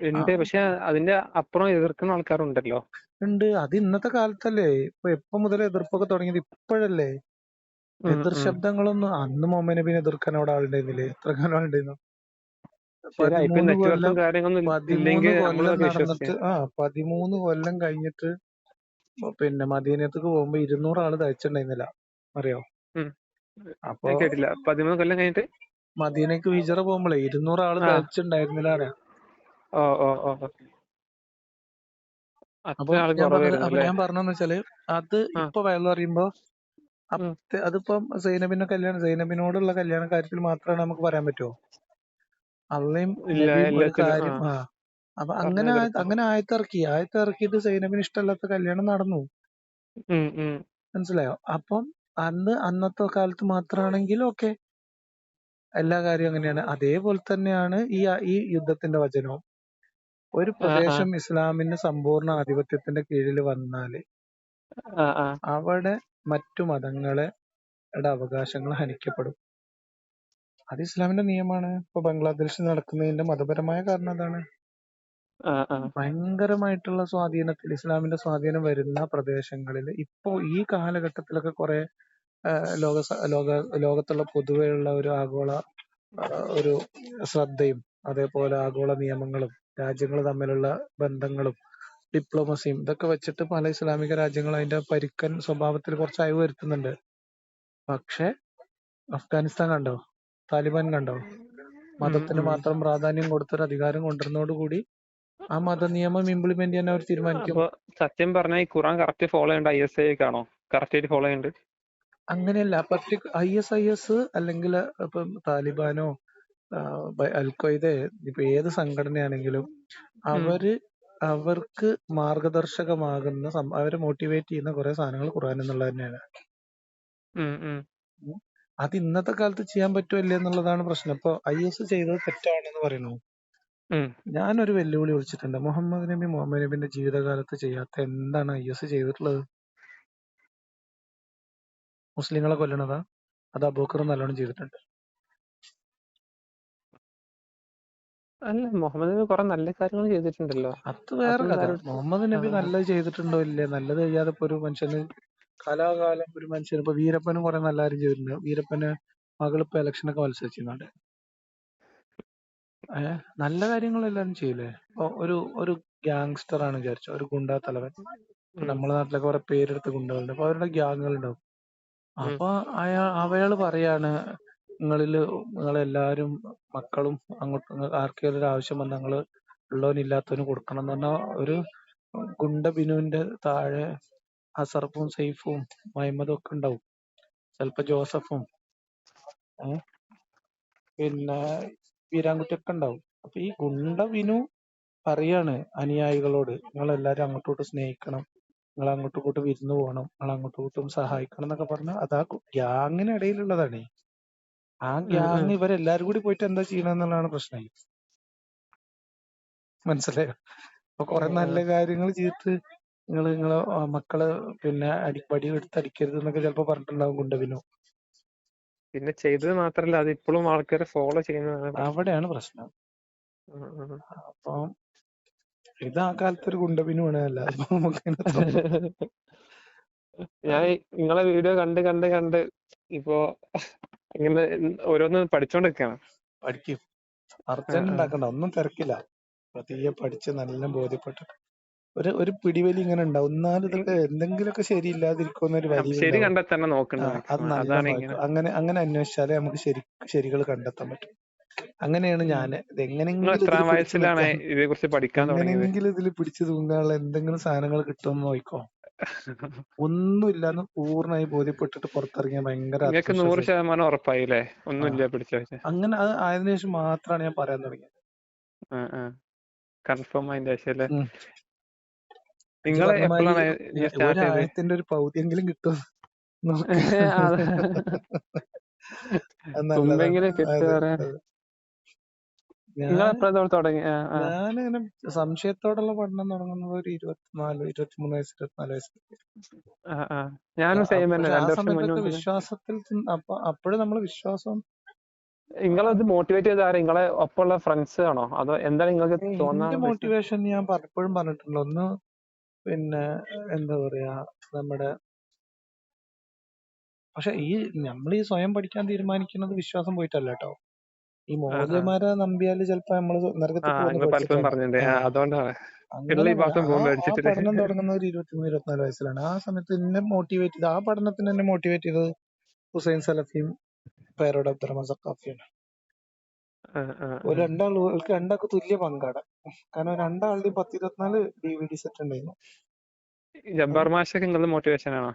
ഉണ്ട്. പക്ഷെ അതിന്റെ അപ്പുറം എതിർക്കുന്ന ആൾക്കാരുണ്ടല്ലോ. ഉണ്ട്. അത് ഇന്നത്തെ കാലത്തല്ലേ. ഇപ്പൊ എപ്പോ മുതൽ എതിർപ്പൊക്കെ തുടങ്ങിയത്? ഇപ്പോഴല്ലേ. ഉം എതിർ ഉം. ശബ്ദങ്ങളൊന്നും അന്ന് മുഹമ്മദ് നബിനെ എതിർക്കാൻ അവിടെ ആളുണ്ടായിരുന്നില്ലേ? എത്ര കാലം ആളുണ്ടായിരുന്നു? ശരി, ഇപ്പൊ 13 നെറ്റ്വർക്കും കൊല്ലം കാര്യങ്ങളൊന്നും 13 ഇല്ലെങ്കിൽ കൊല്ലം നമ്മളൊക്കെ നടന്നിട്ട് വിശ്വസിക്കും. 13 കൊല്ലം കഴിഞ്ഞിട്ട് പിന്നെ മദീനത്തേക്ക് പോകുമ്പോ 200 ആള് തയ്ച്ചിട്ടുണ്ടായിരുന്നില്ല, അറിയോ? ഉം. അപ്പൊ ഞാൻ കേട്ടില്ല. 13 കൊല്ലം കഴിഞ്ഞിട്ട്. മദീനക്ക് ഹിജറ പോകുമ്പോഴേ 200 ആള് ആ തയ്ച്ചിട്ടുണ്ടായിരുന്നില്ല, അറിയാം. ഓ ഓ ഓ. അപ്പൊ അത്ര ആൾ കുറവായിരുന്നു അല്ലേ? ഞാൻ പറഞ്ഞെന്ന് വെച്ചാല് അത് ആ ഇപ്പൊ വയലു പറയുമ്പോ ഉം. അതിപ്പം സൈനബിനോടുള്ള കല്യാണ കാര്യത്തിൽ മാത്രമാണ് നമുക്ക് പറയാൻ പറ്റുമോ? അള്ളയും ഇല്ല, നബിയും ഒരു എല്ലാത്തിലും കാര്യം അപ്പൊ പറഞ്ഞു തീർക്കാം. അങ്ങനെ ആയത്തിറക്കിയിട്ട് സൈനബിന് ഇഷ്ടമല്ലാത്ത കല്യാണം നടന്നു. ഉം ഉം മനസ്സിലായോ? അപ്പം അന്നത്തെ കാലത്ത് മാത്രമാണെങ്കിൽ ഓക്കെ, എല്ലാ കാര്യവും അങ്ങനെയാണ്. അതേപോലെ തന്നെയാണ് ഈ യുദ്ധത്തിന്റെ വചനവും. ഒരു ആ ആ പ്രദേശം ഇസ്ലാമിന്റെ സമ്പൂർണ്ണ ആധിപത്യത്തിന്റെ കീഴിൽ വന്നാല് ആ ആ അവിടെ മറ്റു മതങ്ങളെ അവകാശങ്ങൾ ഹനിക്കപ്പെടും. അത് ഇസ്ലാമിന്റെ നിയമമാണ്. ഇപ്പൊ ബംഗ്ലാദേശിൽ നടക്കുന്നതിന്റെ മതപരമായ കാരണം അതാണ്. ആ ആ. ഭയങ്കരമായിട്ടുള്ള സ്വാധീനത്തിൽ ഇസ്ലാമിന്റെ സ്വാധീനം വരുന്ന പ്രദേശങ്ങളിൽ ഇപ്പോ ഈ കാലഘട്ടത്തിലൊക്കെ കുറെ ലോക ലോക ലോകത്തുള്ള പൊതുവെയുള്ള ഒരു ആഗോള ഒരു ശ്രദ്ധയും അതേപോലെ ആഗോള നിയമങ്ങളും രാജ്യങ്ങൾ തമ്മിലുള്ള ബന്ധങ്ങളും ഡിപ്ലോമസിയും ഇതൊക്കെ വെച്ചിട്ട് പല ഇസ്ലാമിക രാജ്യങ്ങളും അതിന്റെ പരുക്കൻ സ്വഭാവത്തിൽ കുറച്ച് അയവ് വരുത്തുന്നുണ്ട്. പക്ഷെ അഫ്ഗാനിസ്ഥാൻ കണ്ടോ? താലിബാൻ കണ്ടോ? ഉം മതത്തിന് ഉം. മാത്രം പ്രാധാന്യം കൊടുത്തൊരു അധികാരം കൊണ്ടുവരുന്നതോടുകൂടി ആ മതനിയമം ഇംപ്ലിമെന്റ് ചെയ്യാൻ അവർ തീരുമാനിക്കും. അപ്പൊ സത്യം പറഞ്ഞാൽ ഈ ഖുറാൻ കറക്റ്റ് ഫോളോ ചെയ്യേണ്ട ISI ആണോ? കറക്റ്റ് ആയിട്ട് ഫോളോ ചെയ്യേണ്ടത്? അങ്ങനെയല്ല. IS അല്ലെങ്കിൽ ഇപ്പം താലിബാനോ അൽ ഖ്വയ്ദ ഇപ്പൊ ഏത് സംഘടനയാണെങ്കിലും ഉം അവർക്ക് മാർഗദർശകമാകുന്ന അവരെ മോട്ടിവേറ്റ് ചെയ്യുന്ന കുറെ സാധനങ്ങൾ ഖുർആൻ എന്നുള്ളത് തന്നെയാണ്. ഉം ഉം. അത് ഇന്നത്തെ കാലത്ത് ചെയ്യാൻ പറ്റുമല്ലേ എന്നുള്ളതാണ് പ്രശ്നം. ഇപ്പൊ IS ചെയ്തത് തെറ്റാണെന്ന് പറയുന്നു. ഉം. ഞാനൊരു വെല്ലുവിളി വിളിച്ചിട്ടുണ്ട്. മുഹമ്മദ് നബിന്റെ ജീവിതകാലത്ത് ചെയ്യാത്ത എന്താണ് IS ചെയ്തിട്ടുള്ളത്? മുസ്ലിങ്ങളെ കൊല്ലണതാ? അത് അബൂബക്കർ നല്ലോണം ചെയ്തിട്ടുണ്ട്. അല്ല, മുഹമ്മദ് നബി കുറെ നല്ല കാര്യങ്ങൾ ചെയ്തിട്ടുണ്ടല്ലോ. അത് വേറെ അതൊന്നും കഥ. ആരും മുഹമ്മദ് നബി നല്ലത് ചെയ്തിട്ടുണ്ടോ ഇല്ലേ? നല്ലത് ചെയ്യാതെ ഇപ്പൊ ഒരു മനുഷ്യന് കാലാകാലം ഒരു മനുഷ്യന് ഇപ്പൊ വീരപ്പനും കുറെ നല്ല കാര്യം ചെയ്തിട്ടുണ്ട്. വീരപ്പന് മകളിപ്പോ ഇലക്ഷനൊക്കെ മത്സരിച്ചിരുന്നുണ്ട്. നല്ല കാര്യങ്ങൾ എല്ലാവരും ചെയ്യില്ലേ? ഇപ്പൊ ഒരു ഗ്യാങ്സ്റ്റർ ആണ് വിചാരിച്ചോ, ഒരു ഗുണ്ടാ തലവൻ. ഇപ്പൊ ഉം നമ്മുടെ നാട്ടിലൊക്കെ കുറെ പേരെടുത്ത ഗുണ്ടകളുണ്ട്. അപ്പൊ അവരുടെ ഗ്യാങ്ങുകൾ ഉണ്ടാവും. ഉം അപ്പൊ അവയാള് പറയാണ് നിങ്ങളെല്ലാരും മക്കളും അങ്ങോട്ട് ആർക്കെങ്കിലും ഒരു ആവശ്യം വന്നാൽ നിങ്ങള് ഉള്ളവനില്ലാത്തവന് കൊടുക്കണം എന്ന് പറഞ്ഞാൽ ഒരു ഗുണ്ട ബിനുവിന്റെ താഴെ അസർഫും സൈഫും മഹമ്മദും ഒക്കെ ഉണ്ടാവും. ചിലപ്പോ ജോസഫും പിന്നെ വീരാൻകുട്ടിയൊക്കെ ഉണ്ടാവും. അപ്പൊ ഈ ഗുണ്ട വിനു പറയാണ് അനുയായികളോട്, നിങ്ങൾ എല്ലാരും അങ്ങോട്ടും ഇങ്ങോട്ടും സ്നേഹിക്കണം, നിങ്ങൾ അങ്ങോട്ടും ഇങ്ങോട്ടും വിരുന്ന് പോകണം, നിങ്ങൾ അങ്ങോട്ടും ഇങ്ങോട്ടും സഹായിക്കണം എന്നൊക്കെ പറഞ്ഞാൽ അത് ആ ഗ്യാങ്ങിനിടയിലുള്ളതാണ്. ആ ഗ്യാങ് ഇവരെല്ലാരും കൂടി പോയിട്ട് എന്താ ചെയ്യണമെന്നുള്ളതാണ് പ്രശ്നം. മനസ്സിലായോ? അപ്പൊ കുറെ നല്ല കാര്യങ്ങൾ ചെയ്തിട്ട് നിങ്ങളെ മക്കളെ പിന്നെ വടി എടുത്ത് അടിക്കരുത് എന്നൊക്കെ ചിലപ്പോ പറഞ്ഞിട്ടുണ്ടാവും ഗുണ്ടവിനു. പിന്നെ ചെയ്തത് മാത്രല്ല അത് ഇപ്പോഴും ആൾക്കാരെ ഫോളോ ചെയ്യുന്നതാണ് പ്രശ്നം. അവിടെയാണ് പ്രശ്നം. അപ്പം ഇത് ആ കാലത്ത് ഒരു ഗുണ്ടവിനുവാണ്. അല്ല അപ്പൊ നമുക്ക് ഞാൻ നിങ്ങളെ വീഡിയോ കണ്ട് കണ്ട് കണ്ട് ഇപ്പോ ഇങ്ങനെ ഓരോന്ന് പഠിച്ചോണ്ടിരിക്കാണ്. പഠിക്കും. അർജന്റ് ഉണ്ടാക്കണ്ട, ഒന്നും തിരക്കില്ല. പതിയെ പഠിച്ച് നല്ല ബോധ്യപ്പെട്ടിട്ട് ഒരു പിടിവലി ഇങ്ങനെ ഉണ്ടാവും. എന്നാലും ഇതൊക്കെ എന്തെങ്കിലുമൊക്കെ ശരിയില്ലാതിരിക്കുന്ന ഒരു വലി ശരി ഉണ്ടാവും. കണ്ടെത്തന്നെ നോക്കണ്ട അത് മാക്സിമം. നല്ല അതാണ് നോക്കും. ഇങ്ങനെ. അങ്ങനെ അന്വേഷിച്ചാലേ നമുക്ക് ശരികൾ കണ്ടെത്താൻ പറ്റും. അങ്ങനെയാണ് ഞാൻ ഇത് നിങ്ങൾ എങ്ങനെങ്കിലും ഇതിൽ എത്രാം പിടിച്ചു വയസ്സിലാണ് നിൽക്കാൻ, ഇതേ കുറിച്ച് പഠിക്കാൻ തുടങ്ങിയത്? എങ്ങനെങ്കിലും ഇതിൽ പിടിച്ചു തൂങ്ങാനുള്ള എന്തെങ്കിലും സാധനങ്ങൾ കിട്ടുമെന്ന് നോക്കോ. ഒന്നുമില്ലാന്ന് പൂർണ്ണമായി ബോധ്യപ്പെട്ടിട്ട് പുറത്തിറങ്ങിയ ഭയങ്കര നിങ്ങൾക്ക് 100% ആത്മവിശ്വാസം. ഉറപ്പായില്ലേ? ഒന്നുമില്ല പിടിച്ച അങ്ങനെ അത് ആയതിനു ശേഷം മാത്രമാണ് ഞാൻ പറയാൻ തുടങ്ങിയത്. കൺഫേം അതിന്റെ ശേഷം. ഇജ്ജ് നിങ്ങൾ പറഞ്ഞ മാതിരി എപ്പോഴാണ് സ്റ്റാർട്ട് ചെയ്തത്? ഒരായത്തിന്റെ ഒരു പൗതിയെങ്കിലും കിട്ടും നോക്ക്. അത് നല്ലതാണ്. തുമ്പെങ്കിലും കിട്ടുക. നിങ്ങൾ എപ്പോഴാണ് തുടങ്ങി? ഞാനിങ്ങനെ സംശയത്തോടുള്ള പഠനം തുടങ്ങുന്നത് ഒരു 23 വയസ്സ്. ഞാനും സെയിം തന്നെ. പക്ഷെ ആ 2 വർഷം സമയത്തൊക്കെ മുന്നേ. വിശ്വാസത്തിൽ അപ്പോഴും നമ്മള് വിശ്വാസം. നിങ്ങളത് മോട്ടിവേറ്റ് ചെയ്ത ആരും നിങ്ങളെ ഒപ്പമുള്ള ഫ്രണ്ട്സ് ആണോ, അതോ എന്താണ് നിങ്ങൾക്ക് തോന്നാൻ എന്റെ മോട്ടിവേഷൻ ഞാൻ പലപ്പോഴും പറഞ്ഞിട്ടുണ്ട്. ഒന്ന് പിന്നെ എന്താ പറയാ, നമ്മുടെ പക്ഷെ നമ്മൾ ഈ സ്വയം പഠിക്കാൻ തീരുമാനിക്കുന്നത് വിശ്വാസം പോയിട്ടല്ല കേട്ടോ. ഈ മൗലവിമാരെ നമ്പിയാല് ചിലപ്പോ നമ്മള് നരകത്തിൽ പോകുന്ന പലപ്പോഴും പറഞ്ഞിട്ടുണ്ട്. അതുകൊണ്ടാണ് ആ പഠനം തുടങ്ങുന്ന ഒരു 23-24 വയസ്സിലാണ്. ആ സമയത്ത് എന്നെ മോട്ടിവേറ്റ് ചെയ്ത്, ആ പഠനത്തിന് എന്നെ മോട്ടിവേറ്റ് ചെയ്തത് ഹുസൈൻ സലഫിയും പേരോട് അബ്ദുറഹ്മാൻ സഖാഫിയാണ്. രണ്ടാൾക്ക് തുല്യ പങ്കാണ്. കാരണം രണ്ടാളുടെയും 10-24 DVD സെറ്റ് ഉണ്ടായിരുന്നു. ജബ്ബാർ മാഷൊക്കെ നിങ്ങളുടെ മോട്ടിവേഷൻ ആണോ?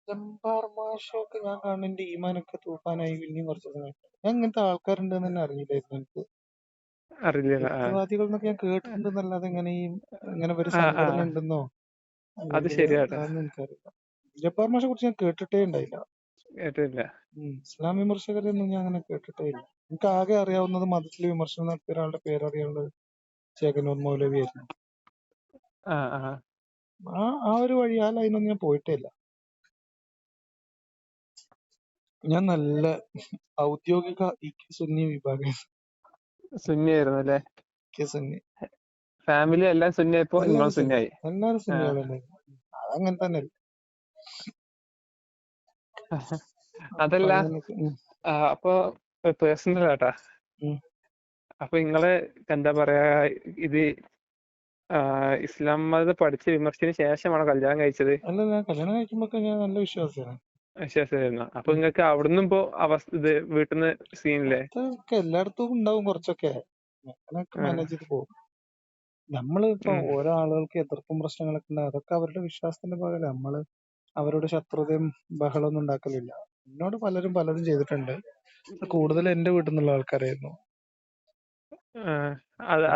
ജബ്ബാർ മാഷൊക്കെ ഞാൻ കാണുന്ന ഈമാനൊക്കെ തൂഫാനായി പിന്നെയും കുറച്ച് സമയം. ഞാൻ ഇങ്ങനത്തെ ആൾക്കാരുണ്ടെന്ന് തന്നെ അറിയില്ലായിരുന്നു. എനിക്ക് യുക്തിവാദികൾ എന്നൊക്കെ ഞാൻ കേട്ടിട്ടുണ്ടെന്നല്ലാതെ ഇങ്ങനെ ഒരു സംഘടന ഉണ്ടെന്നോ അതൊന്നും എനിക്കറിയില്ല. ജബ്ബാർ മാഷെ കുറിച്ച് ഞാൻ കേട്ടിട്ടേ ഉണ്ടായില്ല. ഇസ്ലാം വിമർശകരൊന്നും ഞാൻ അങ്ങനെ കേട്ടിട്ടേ ഇല്ല. എനിക്ക് ആകെ അറിയാവുന്നത് മതത്തിൽ വിമർശനം നടത്തിയ ഒരാളുടെ പേരറിയാവുന്നത് ചേകനൂർ മൗലവി ആയിരുന്നു. ആ ഒരു വഴി, ആ ലൈനൊന്നും ഞാൻ പോയിട്ടേ ഇല്ല. ഞാൻ നല്ല ഔദ്യോഗിക സുന്നി വിഭാഗം. സുന്നിയായിരുന്നു അല്ലേ? സുന്നി ഫാമിലി എല്ലാം സുന്നിയായപ്പോ നിങ്ങൾ സുന്നിയായി. എല്ലാരും സുന്നികൾ തന്നെ. അതങ്ങനെ തന്നെ. അതല്ല, അപ്പൊ പേഴ്സണൽ ആട്ടാ, അപ്പൊ നിങ്ങള് എന്താ പറയാ, ഇത് ഇസ്ലാം മതം പഠിച്ച് വിമർശിച്ചതിന് ശേഷമാണോ കല്യാണം കഴിച്ചത്? അല്ല, ഞാൻ കല്യാണം കഴിക്കുമ്പോ ഞാൻ നല്ല വിശ്വാസിയാണ്. അപ്പൊ നിങ്ങൾക്ക് അവിടുന്ന് ഇപ്പോ ഇത് വീട്ടിൽ നിന്ന് സീനില്ലേ? എല്ലായിടത്തും ഉണ്ടാവും കുറച്ചൊക്കെ. അങ്ങനെയൊക്കെ മാനേജ് ചെയ്ത് പോകും. നമ്മളിപ്പോ ഓരോ ആളുകൾക്ക് എതിർപ്പും പ്രശ്നങ്ങളൊക്കെ ഉണ്ട്. അതൊക്കെ അവരുടെ വിശ്വാസത്തിന്റെ ഭാഗമല്ല. നമ്മള് അവരോട് ശത്രുതയും ബഹളമൊന്നും ഉണ്ടാക്കലില്ല. എന്നോട് പലരും പലതും ചെയ്തിട്ടുണ്ട്. കൂടുതൽ എന്റെ വീട്ടിൽ നിന്നുള്ള ആൾക്കാരായിരുന്നു.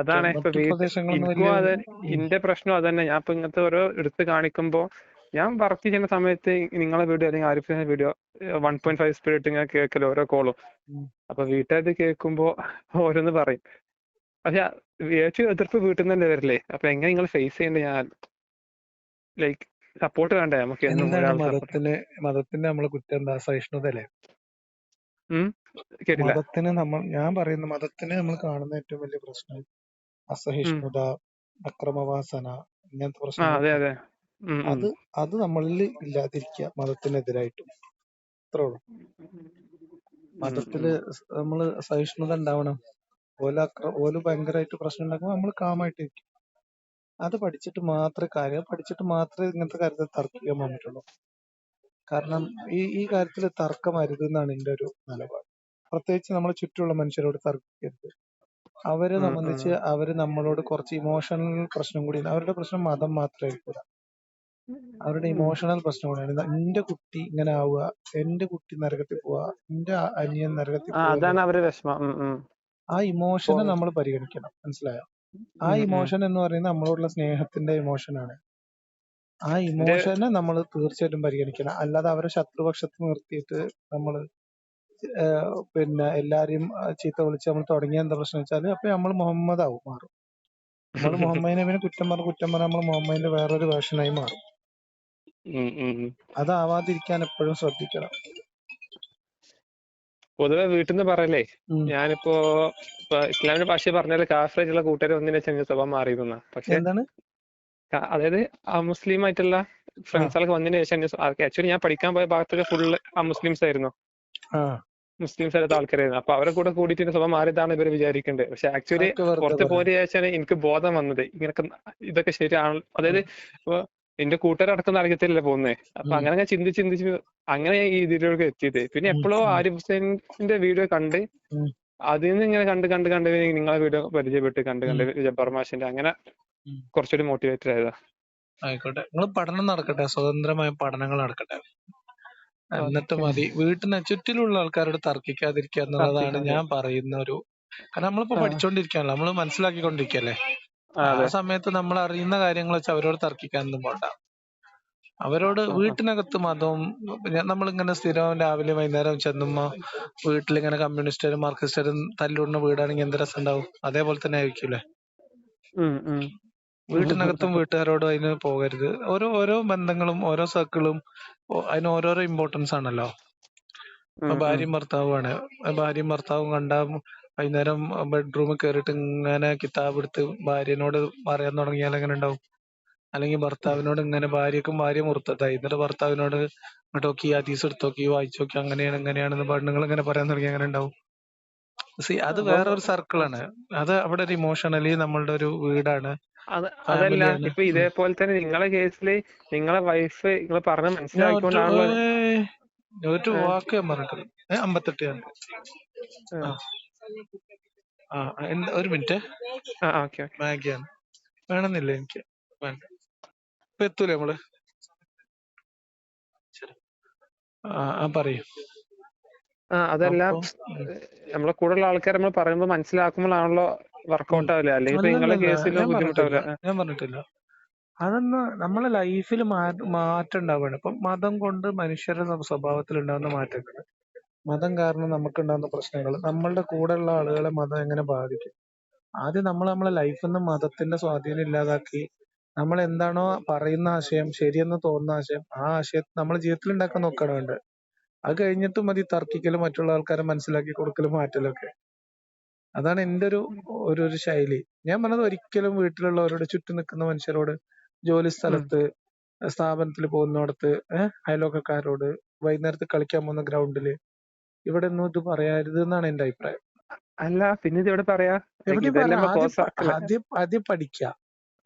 അതാണ് ഇപ്പൊ എനിക്കും അത് എന്റെ പ്രശ്നം അതന്നെ. ഞാൻ ഇപ്പൊ ഇങ്ങനത്തെ ഓരോ എടുത്ത് കാണിക്കുമ്പോ, ഞാൻ വർക്ക് ചെയ്യുന്ന സമയത്ത് നിങ്ങളെ വീഡിയോ അല്ലെങ്കിൽ ആരിഫിന്റെ വീഡിയോ 1.5 സ്പീഡ് ഇങ്ങനെ കേൾക്കല്ലോ ഓരോ കോളും. അപ്പൊ വീട്ടുകാർ കേൾക്കുമ്പോ ഓരോന്ന് പറയും. പക്ഷെ ഏറ്റവും എതിർപ്പ് വീട്ടിൽ നിന്ന് തന്നെ വരില്ലേ? അപ്പൊ എങ്ങനെ നിങ്ങൾ ഫേസ് ചെയ്യേണ്ടത്? ഞാൻ ലൈക്ക് സപ്പോർട്ട് വേണ്ടേ നമുക്ക്? മതത്തിന്റെ നമ്മളെ കുറ്റം എന്താ? സഹിഷ്ണുതല്ലേ? ഞാൻ പറയുന്ന മതത്തിന് നമ്മൾ കാണുന്ന ഏറ്റവും വലിയ പ്രശ്നം അസഹിഷ്ണുത, അക്രമവാസന, ഇങ്ങനത്തെ പ്രശ്നങ്ങൾ. അത് നമ്മളിൽ ഇല്ലാതിരിക്കുക, മതത്തിനെതിരായിട്ടും. അത്രേ ഉള്ളൂ. മതത്തില് നമ്മള് സഹിഷ്ണുത ഉണ്ടാവണം. ഓല് ഭയങ്കരമായിട്ട് പ്രശ്നം ഉണ്ടാക്കുമ്പോൾ നമ്മൾ കാമായിട്ടിരിക്കും. അത് പഠിച്ചിട്ട് മാത്രമേ ഇങ്ങനത്തെ കാര്യത്തിൽ തർക്കിക്കാൻ വന്നിട്ടുള്ളൂ. കാരണം ഈ കാര്യത്തിൽ തർക്കം അരുത് എന്നാണ് എന്റെ ഒരു നിലപാട്. പ്രത്യേകിച്ച് നമ്മളെ ചുറ്റുമുള്ള മനുഷ്യരോട് തർക്കിക്കരുത്. അവരെ സംബന്ധിച്ച് അവര് നമ്മളോട് കുറച്ച് ഇമോഷണൽ പ്രശ്നം കൂടി, അവരുടെ പ്രശ്നം മതം മാത്രമായിരിക്കില്ല, അവരുടെ ഇമോഷണൽ പ്രശ്നം കൂടിയാണ്. എന്റെ കുട്ടി ഇങ്ങനെ ആവുക, എന്റെ കുട്ടി നരകത്തിൽ പോവുക, എന്റെ അനിയൻ നരകത്തിൽ പോവുക, ആ ഓ, ഇമോഷനെ നമ്മൾ പരിഗണിക്കണം. മനസ്സിലായോ? ആ ഇമോഷൻ എന്ന് പറയുന്നത് നമ്മളോടുള്ള സ്നേഹത്തിന്റെ ഇമോഷനാണ്. ആ എന്റെ ഇമോഷനെ നമ്മൾ തീർച്ചയായിട്ടും പരിഗണിക്കണം. അല്ലാതെ അവരെ ശത്രുപക്ഷത്ത് നിർത്തിയിട്ട് നമ്മൾ പിന്നെ എല്ലാരെയും ചീത്ത വിളിച്ച് നമ്മൾ തുടങ്ങിയ എന്താ പ്രശ്നം വെച്ചാല് അപ്പൊ നമ്മൾ മുഹമ്മദ് ആവും മാറും. നമ്മൾ മുഹമ്മദ് നബിനെ കുറ്റം പറഞ്ഞ് നമ്മൾ മുഹമ്മദിന്റെ വേറൊരു വേർഷനായി മാറും. അതാവാതിരിക്കാൻ എപ്പോഴും ശ്രദ്ധിക്കണം. പൊതുവെ വീട്ടിൽ നിന്ന് പറയല്ലേ, ഉം. ഞാനിപ്പോ ഇസ്ലാമിന്റെ ഭാഷ പറഞ്ഞാൽ കാഫറായിട്ടുള്ള കൂട്ടുകാർ ഒന്നിനെ വെച്ചാൽ സ്വഭാവം മാറിയിരുന്ന. പക്ഷെ എന്താണ്? അതായത് ആ മുസ്ലിം ആയിട്ടുള്ള ആ ഫ്രണ്ട്സുകളൊക്കെ വന്നതിന് ശേഷം ആക്ച്വലി ഞാൻ പഠിക്കാൻ പോയ ഭാഗത്തൊക്കെ ഫുള്ള് ആ മുസ്ലിംസ് ആയിരുന്നു. ആ മുസ്ലിംസ് അല്ലാത്ത ആൾക്കാരായിരുന്നു. അപ്പൊ അവരെ കൂടെ കൂടിയിട്ട് സ്വഭാവം മാറിയതാണ് ഇവർ വിചാരിക്കേണ്ടത്. പക്ഷെ ആക്ച്വലി അതൊക്കെ വെറുതെ പുറത്ത് പറയാം. പോയതിനു ശേഷമാണ് എനിക്ക് ബോധം വന്നത് ഇങ്ങനൊക്കെ ഇതൊക്കെ ശരിയാണ്. അതായത് ഇപ്പൊ എന്റെ കൂട്ടുകാരടക്കം അറിയത്തില്ല പോകുന്നത്. അപ്പൊ അങ്ങനെ ഞാൻ ചിന്തിച്ച് അങ്ങനെ ഈ ഇതിലേക്ക് എത്തിയത്. പിന്നെ എപ്പോഴോ ആരിഫ് ഹുസൈന്റെ വീഡിയോ കണ്ട് അതിൽ നിന്ന് ഇങ്ങനെ കണ്ട് നിങ്ങളെ വീഡിയോ പരിചയപ്പെട്ട് കണ്ട് ജബ്ബാർ മാഷിന്റെ അങ്ങനെ കുറച്ചുകൂടി മോട്ടിവേറ്റഡ് ആയതാ. ആയിക്കോട്ടെ, നിങ്ങൾ പഠനം നടക്കട്ടെ, സ്വതന്ത്രമായ പഠനങ്ങൾ നടക്കട്ടെ. എന്നിട്ട് മതി വീട്ടിന് ചുറ്റിലുള്ള ആൾക്കാരോട് തർക്കിക്കാതിരിക്കുക എന്നുള്ളതാണ് ഞാൻ പറയുന്ന ഒരു. കാരണം നമ്മളിപ്പോ പഠിച്ചോണ്ടിരിക്കുകയാണല്ലോ, നമ്മൾ മനസ്സിലാക്കിക്കൊണ്ടിരിക്കല്ലേ. ആ സമയത്ത് നമ്മൾ അറിയുന്ന കാര്യങ്ങൾ വെച്ച് അവരോട് തർക്കിക്കാനൊന്നും പോണ്ട. അവരോട് വീട്ടിനകത്ത് മതവും നമ്മളിങ്ങനെ സ്ഥിരം രാവിലെ വൈകുന്നേരം ചെന്നുമ്പോ വീട്ടിലിങ്ങനെ കമ്മ്യൂണിസ്റ്റുകാരും മാർക്സിസ്റ്റുകാരും തല്ലുകൊണ്ട വീടാണെങ്കിൽ എന്ത് രസം ഉണ്ടാവും. അതേപോലെ തന്നെ ആയിരിക്കൂലേ വീട്ടിനകത്തും. വീട്ടുകാരോടും അതിന് പോകരുത്. ഓരോ ബന്ധങ്ങളും ഓരോ സർക്കിളും അതിന് ഓരോരോ ഇമ്പോർട്ടൻസ് ആണല്ലോ. ഇപ്പൊ ഭാര്യയും ഭർത്താവുമാണ്. ഭാര്യയും ഭർത്താവും കണ്ട വൈകുന്നേരം ബെഡ്റൂമിൽ കയറിയിട്ട് ഇങ്ങനെ കിതാബ് എടുത്ത് ഭാര്യനോട് പറയാൻ തുടങ്ങിയാൽ എങ്ങനെ ഉണ്ടാവും? അല്ലെങ്കിൽ ഭർത്താവിനോട് ഇങ്ങനെ ഭാര്യ മുർത്തതായി എന്നിട്ട് ഭർത്താവിനോട് ഇങ്ങോട്ടോക്കി ഹദീസ് എടുത്തോക്കി വായിച്ചു നോക്കി അങ്ങനെയാണ് ഇങ്ങനെയാണെന്ന് പെണ്ണുങ്ങൾ ഇങ്ങനെ പറയാൻ തുടങ്ങി അങ്ങനെ ഉണ്ടാവും. അത് വേറെ ഒരു സർക്കിളാണ്. അത് അവിടെ ഒരു ഇമോഷണലി നമ്മളുടെ ഒരു വീടാണ്, അതല്ല ഫാമിലിയാണ്. ഇപ്പൊ ഇതേപോലെ തന്നെ നിങ്ങളെ കേസില് നിങ്ങളെ വൈഫ് നിങ്ങൾ പറഞ്ഞ ഞാൻ മനസ്സിലാക്കിക്കൊണ്ടാണല്ലോ. ഒരു വാക്ക് ഞാൻ പറഞ്ഞിട്ടില്ല. 58 ഞാൻ. ഒരു മിനിറ്റ്, മാഗിയാണ് വേണമെന്നില്ല എനിക്ക്, വേണ്ട. ഇപ്പൊ എത്തൂലേ നമ്മള്? പറയൂ. അതല്ല നമ്മളെ കൂടെയുള്ള ആൾക്കാർ നമ്മൾ പറയുമ്പോ മനസ്സിലാക്കുമ്പോഴാണല്ലോ വർക്കൗട്ട് ആവില്ല. അല്ലെങ്കിൽ ഇപ്പൊ നിങ്ങളെ കേസിലോ ബുദ്ധിമുട്ടാവില്ല. ഞാൻ പറഞ്ഞിട്ടില്ല. അതൊന്ന് നമ്മളെ ലൈഫിൽ മാറ്റം ഉണ്ടാവുകയാണ്. ഇപ്പൊ മതം കൊണ്ട് മനുഷ്യരുടെ സ്വഭാവത്തിൽ ഉണ്ടാകുന്ന മാറ്റങ്ങൾ, മതം കാരണം നമുക്കുണ്ടാകുന്ന പ്രശ്നങ്ങൾ, നമ്മളുടെ കൂടെയുള്ള ആളുകളെ മതം എങ്ങനെ ബാധിക്കും. ആദ്യം നമ്മളെ ലൈഫിൽ നിന്ന് മതത്തിന്റെ സ്വാധീനം ഇല്ലാതാക്കി നമ്മൾ എന്താണോ പറയുന്ന ആശയം, ശരിയെന്ന് തോന്നുന്ന ആശയം, ആ ആശയം നമ്മുടെ ജീവിതത്തിൽ ഉണ്ടാക്കാൻ നോക്കുകയാണ് വേണ്ടത്. അത് കഴിഞ്ഞിട്ട് മതി തർക്കിക്കലും മറ്റുള്ള ആൾക്കാരെ മനസ്സിലാക്കി കൊടുക്കലും മാറ്റലൊക്കെ. അതാണ് എന്റെ ഒരു ശൈലി. ഞാൻ പറഞ്ഞത് ഒരിക്കലും വീട്ടിലുള്ളവരോട്, ചുറ്റും നിൽക്കുന്ന മനുഷ്യരോട്, ജോലി സ്ഥലത്ത്, സ്ഥാപനത്തിൽ പോകുന്നിടത്ത്, അയൽവക്കക്കാരോട്, വൈകുന്നേരത്ത് കളിക്കാൻ പോകുന്ന ഗ്രൗണ്ടില്, ഇവിടെ ഒന്നും ഇത് പറയരുത് എന്നാണ് എന്റെ അഭിപ്രായം. അല്ല പിന്നെ ഇത് എവിടെ പറയാ? ആദ്യം പഠിക്കുക.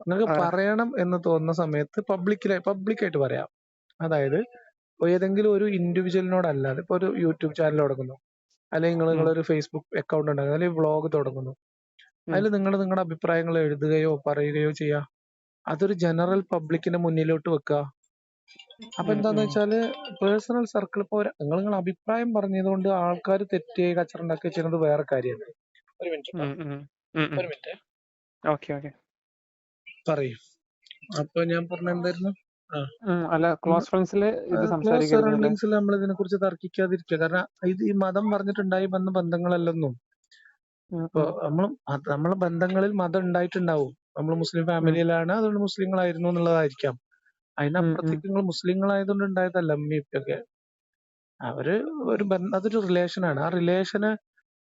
നിങ്ങൾക്ക് പറയണം എന്ന് തോന്നുന്ന സമയത്ത് പബ്ലിക്കായിട്ട് പറയാം. അതായത് ഏതെങ്കിലും ഒരു ഇൻഡിവിജ്വലിനോടല്ലാതെ, ഇപ്പൊ ഒരു യൂട്യൂബ് ചാനൽ തുടങ്ങുന്നു, അല്ലെങ്കിൽ നിങ്ങളൊരു ഫേസ്ബുക്ക് അക്കൗണ്ട് ഉണ്ടാകുന്നു, അല്ലെങ്കിൽ വ്ളോഗ് തുടങ്ങുന്നു, അതിൽ നിങ്ങൾ നിങ്ങളുടെ അഭിപ്രായങ്ങൾ എഴുതുകയോ പറയുകയോ ചെയ്യുക. അതൊരു ജനറൽ പബ്ലിക്കിന്റെ മുന്നിലോട്ട് വെക്കുക. അപ്പൊ എന്താന്ന് വെച്ചാല് പേഴ്സണൽ സർക്കിൾ, ഇപ്പൊ നിങ്ങൾ അഭിപ്രായം പറഞ്ഞതുകൊണ്ട് ആൾക്കാർ തെറ്റ് കച്ചറ ഉണ്ടാക്കി ചെയ്യുന്നത് വേറെ കാര്യമാണ്. ഒരു മിനിറ്റ് പറയൂ. അപ്പൊ ഞാൻ പറഞ്ഞ എന്തായിരുന്നു? ക്ലോസ് സറൗണ്ടിങ്സിൽ നമ്മൾ ഇതിനെ കുറിച്ച് തർക്കിക്കാതിരിക്കുക. കാരണം ഈ മതം പറഞ്ഞിട്ടുണ്ടായി വന്ന ബന്ധങ്ങളല്ലെന്നും. ഇപ്പൊ നമ്മളെ ബന്ധങ്ങളിൽ മതം ഉണ്ടായിട്ടുണ്ടാവും. നമ്മൾ മുസ്ലിം ഫാമിലിയിലാണ്, അതുകൊണ്ട് മുസ്ലിങ്ങളായിരുന്നു എന്നുള്ളതായിരിക്കാം. അതിനപ്പുറത്തേക്ക് നിങ്ങൾ മുസ്ലിങ്ങളായതുകൊണ്ട് ഉണ്ടായതല്ല. അമ്മയൊക്കെ അവര് അതൊരു റിലേഷനാണ്. ആ റിലേഷന്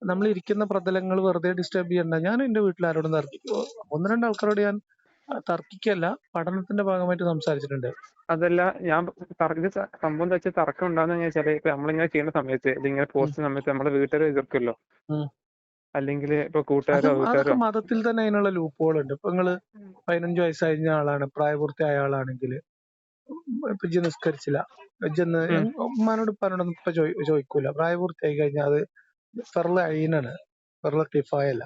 നമ്മൾ ഇരിക്കുന്ന പ്രതലങ്ങൾ വെറുതെ ഡിസ്റ്റർബ് ചെയ്യണ്ട. ഞാൻ എന്റെ വീട്ടിൽ ആരോടും തർക്കിക്കും. 1-2 ആൾക്കാരോട് ഞാൻ തർക്കിക്കല്ല, പഠനത്തിന്റെ ഭാഗമായിട്ട് സംസാരിച്ചിട്ടുണ്ട്. അതല്ല ഞാൻ പറഞ്ഞ സംഭവം എന്താ വെച്ചാൽ തർക്കം ഉണ്ടാകുന്ന വെച്ചാല് ഇപ്പൊ നമ്മളിങ്ങനെ ചെയ്യുന്ന സമയത്ത് ഇതിങ്ങനെ പോസ്റ്റ് സമയത്ത് നമ്മളെ വീട്ടുകാരെ എതിർക്കല്ലോ, അല്ലെങ്കിൽ ഇപ്പൊ കൂട്ടുകാരോ അതൊക്കെ മതത്തിൽ തന്നെ അതിനുള്ള ലൂപ്പുകളുണ്ട്. ഇപ്പൊ നിങ്ങള് 15 വയസ്സ് കഴിഞ്ഞ ആളാണ്, പ്രായപൂർത്തിയായ ആളാണെങ്കിൽ ഇപ്പൊ ഇജ്ജ് നിസ്കരിച്ചില്ല, ഇജ്ജെന്ന് ഉമ്മാനോട് ഉപ്പാനോടൊന്നും ഇപ്പൊ ചോദിക്കൂല. പ്രായപൂർത്തിയായി കഴിഞ്ഞാൽ അത് ഫർള് ഐനാണ്, ഫർള് കിഫായല്ല.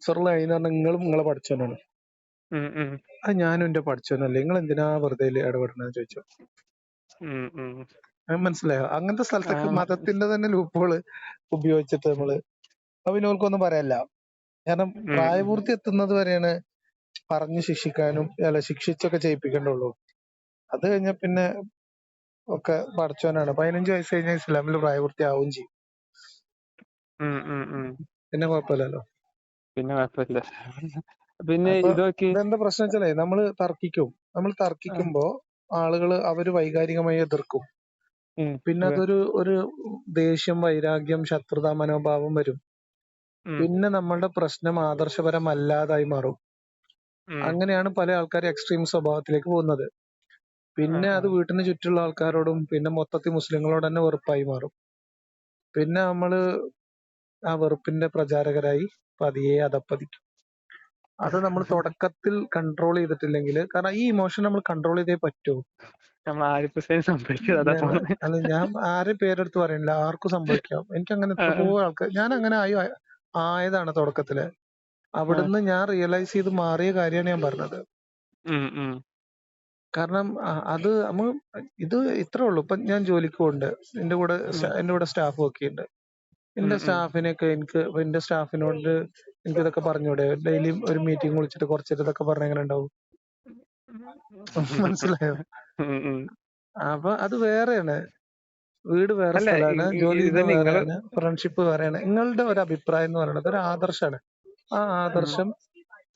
ഫർള് ഐൻ പറഞ്ഞാൽ നിങ്ങളും നിങ്ങളെ പഠിച്ചവനാണ്. അത് ഞാനും എന്റെ പഠിച്ചവനല്ലേ, നിങ്ങൾ എന്തിനാ വെറുതെ ഇടപെടണെന്ന് ചോദിച്ചു. മനസ്സിലായോ? അങ്ങനത്തെ സ്ഥലത്തൊക്കെ മതത്തിന്റെ തന്നെ ലൂപ്പുകള് ഉപയോഗിച്ചിട്ട് നമ്മള് അപ്പൊ പിന്നെ ഓർക്കൊന്നും പറയാനില്ല. കാരണം ഉം, ഉം. പ്രായപൂർത്തി എത്തുന്നത് വരെയാണ് പറഞ്ഞ് ശിക്ഷിക്കാനും അല്ല ശിക്ഷിച്ചൊക്കെ ചെയ്യിപ്പിക്കേണ്ടുള്ളൂ. അത് കഴിഞ്ഞ പിന്നെ ഒക്കെ പടച്ചോനാണ്. 15 വയസ്സ് കഴിഞ്ഞാൽ ഇസ്ലാമിൽ പ്രായപൂർത്തി ആവുകയും ചെയ്യും. ഉം, ഉം, ഉം. പിന്നെ കുഴപ്പമില്ലല്ലോ. പിന്നെ കുഴപ്പമില്ല. പിന്നെ അപ്പൊ ഇതൊക്കെ ഇതെന്താ പ്രശ്നം വെച്ചാലേ നമ്മള് തർക്കിക്കും. നമ്മൾ ആ, തർക്കിക്കുമ്പോ ആളുകള് അവര് വൈകാരികമായി എതിർക്കും. പിന്നെ അതെ. ഒരു ദേഷ്യം, വൈരാഗ്യം, ശത്രുതാ മനോഭാവം വരും. ഉം, പിന്നെ നമ്മളുടെ പ്രശ്നം ആദർശപരമല്ലാതായി മാറും. ഉം. അങ്ങനെയാണ് പല ആൾക്കാരും എക്സ്ട്രീം സ്വഭാവത്തിലേക്ക് പോകുന്നത്. ആ, പിന്നെ ആ. അത് വീട്ടിന് ചുറ്റുള്ള ആൾക്കാരോടും പിന്നെ മൊത്തത്തിൽ മുസ്ലിങ്ങളോട് തന്നെ വെറുപ്പായി മാറും. പിന്നെ നമ്മള് ആ വെറുപ്പിന്റെ പ്രചാരകരായി പതിയെ അധപ്പതിക്കും. അത് നമ്മൾ തുടക്കത്തിൽ കൺട്രോൾ ചെയ്തിട്ടില്ലെങ്കിൽ, കാരണം ഈ ഇമോഷൻ നമ്മൾ കൺട്രോൾ ചെയ്തേ പറ്റൂ. നമ്മൾ ആരിഫ് ഹുസൈൻ സംഭവിച്ചത് അതാ തോന്നുന്നത്. അല്ല, ഞാൻ ആരെ പേരെടുത്ത് പറയുന്നില്ല, ആർക്കും സംഭവിക്കാം. എനിക്ക് അങ്ങനെ ആ, ആ. എത്രയോ ആൾക്കാർ, ഞാൻ അങ്ങനെ ആയതാണ് തുടക്കത്തില്. ആ. അവിടുന്ന് ഞാൻ റിയലൈസ് ചെയ്ത് മാറിയ കാര്യമാണ് ഞാൻ പറഞ്ഞത്. ഉം, ഉം. കാരണം അത് ഇത് ഇത്രേ ഉള്ളൂ. ഇപ്പൊ ഞാൻ ജോലിക്ക് പോകുന്നുണ്ട്, ഉം, എന്റെ കൂടെ സ്റ്റാഫ് ഒക്കെ ഉണ്ട്. ഉം, എന്റെ ഉം. സ്റ്റാഫിനൊക്കെ എന്റെ സ്റ്റാഫിനോട് എനിക്ക് ഇതൊക്കെ പറഞ്ഞൂടെ? ഡെയിലി ഒരു മീറ്റിംഗ് വിളിച്ചിട്ട് കുറച്ചിട്ട് ഇതൊക്കെ പറഞ്ഞ എങ്ങനെ ഉണ്ടാവും? മനസ്സിലായോ? ഉം, ഉം. അപ്പൊ അത് വേറെയാണ്. വീട് വേറെ അല്ല സ്ഥലമാണ്, ജോലി ഇത് ചെയ്യുന്നത് നിങ്ങള് വേറെയാണ്, ഫ്രണ്ട്ഷിപ്പ് വേറെയാണ്. നിങ്ങളുടെ ഒരു അഭിപ്രായം എന്ന് പറയുന്നത് ഒരു ആദർശമാണ്. ആ ഉം, ആദർശം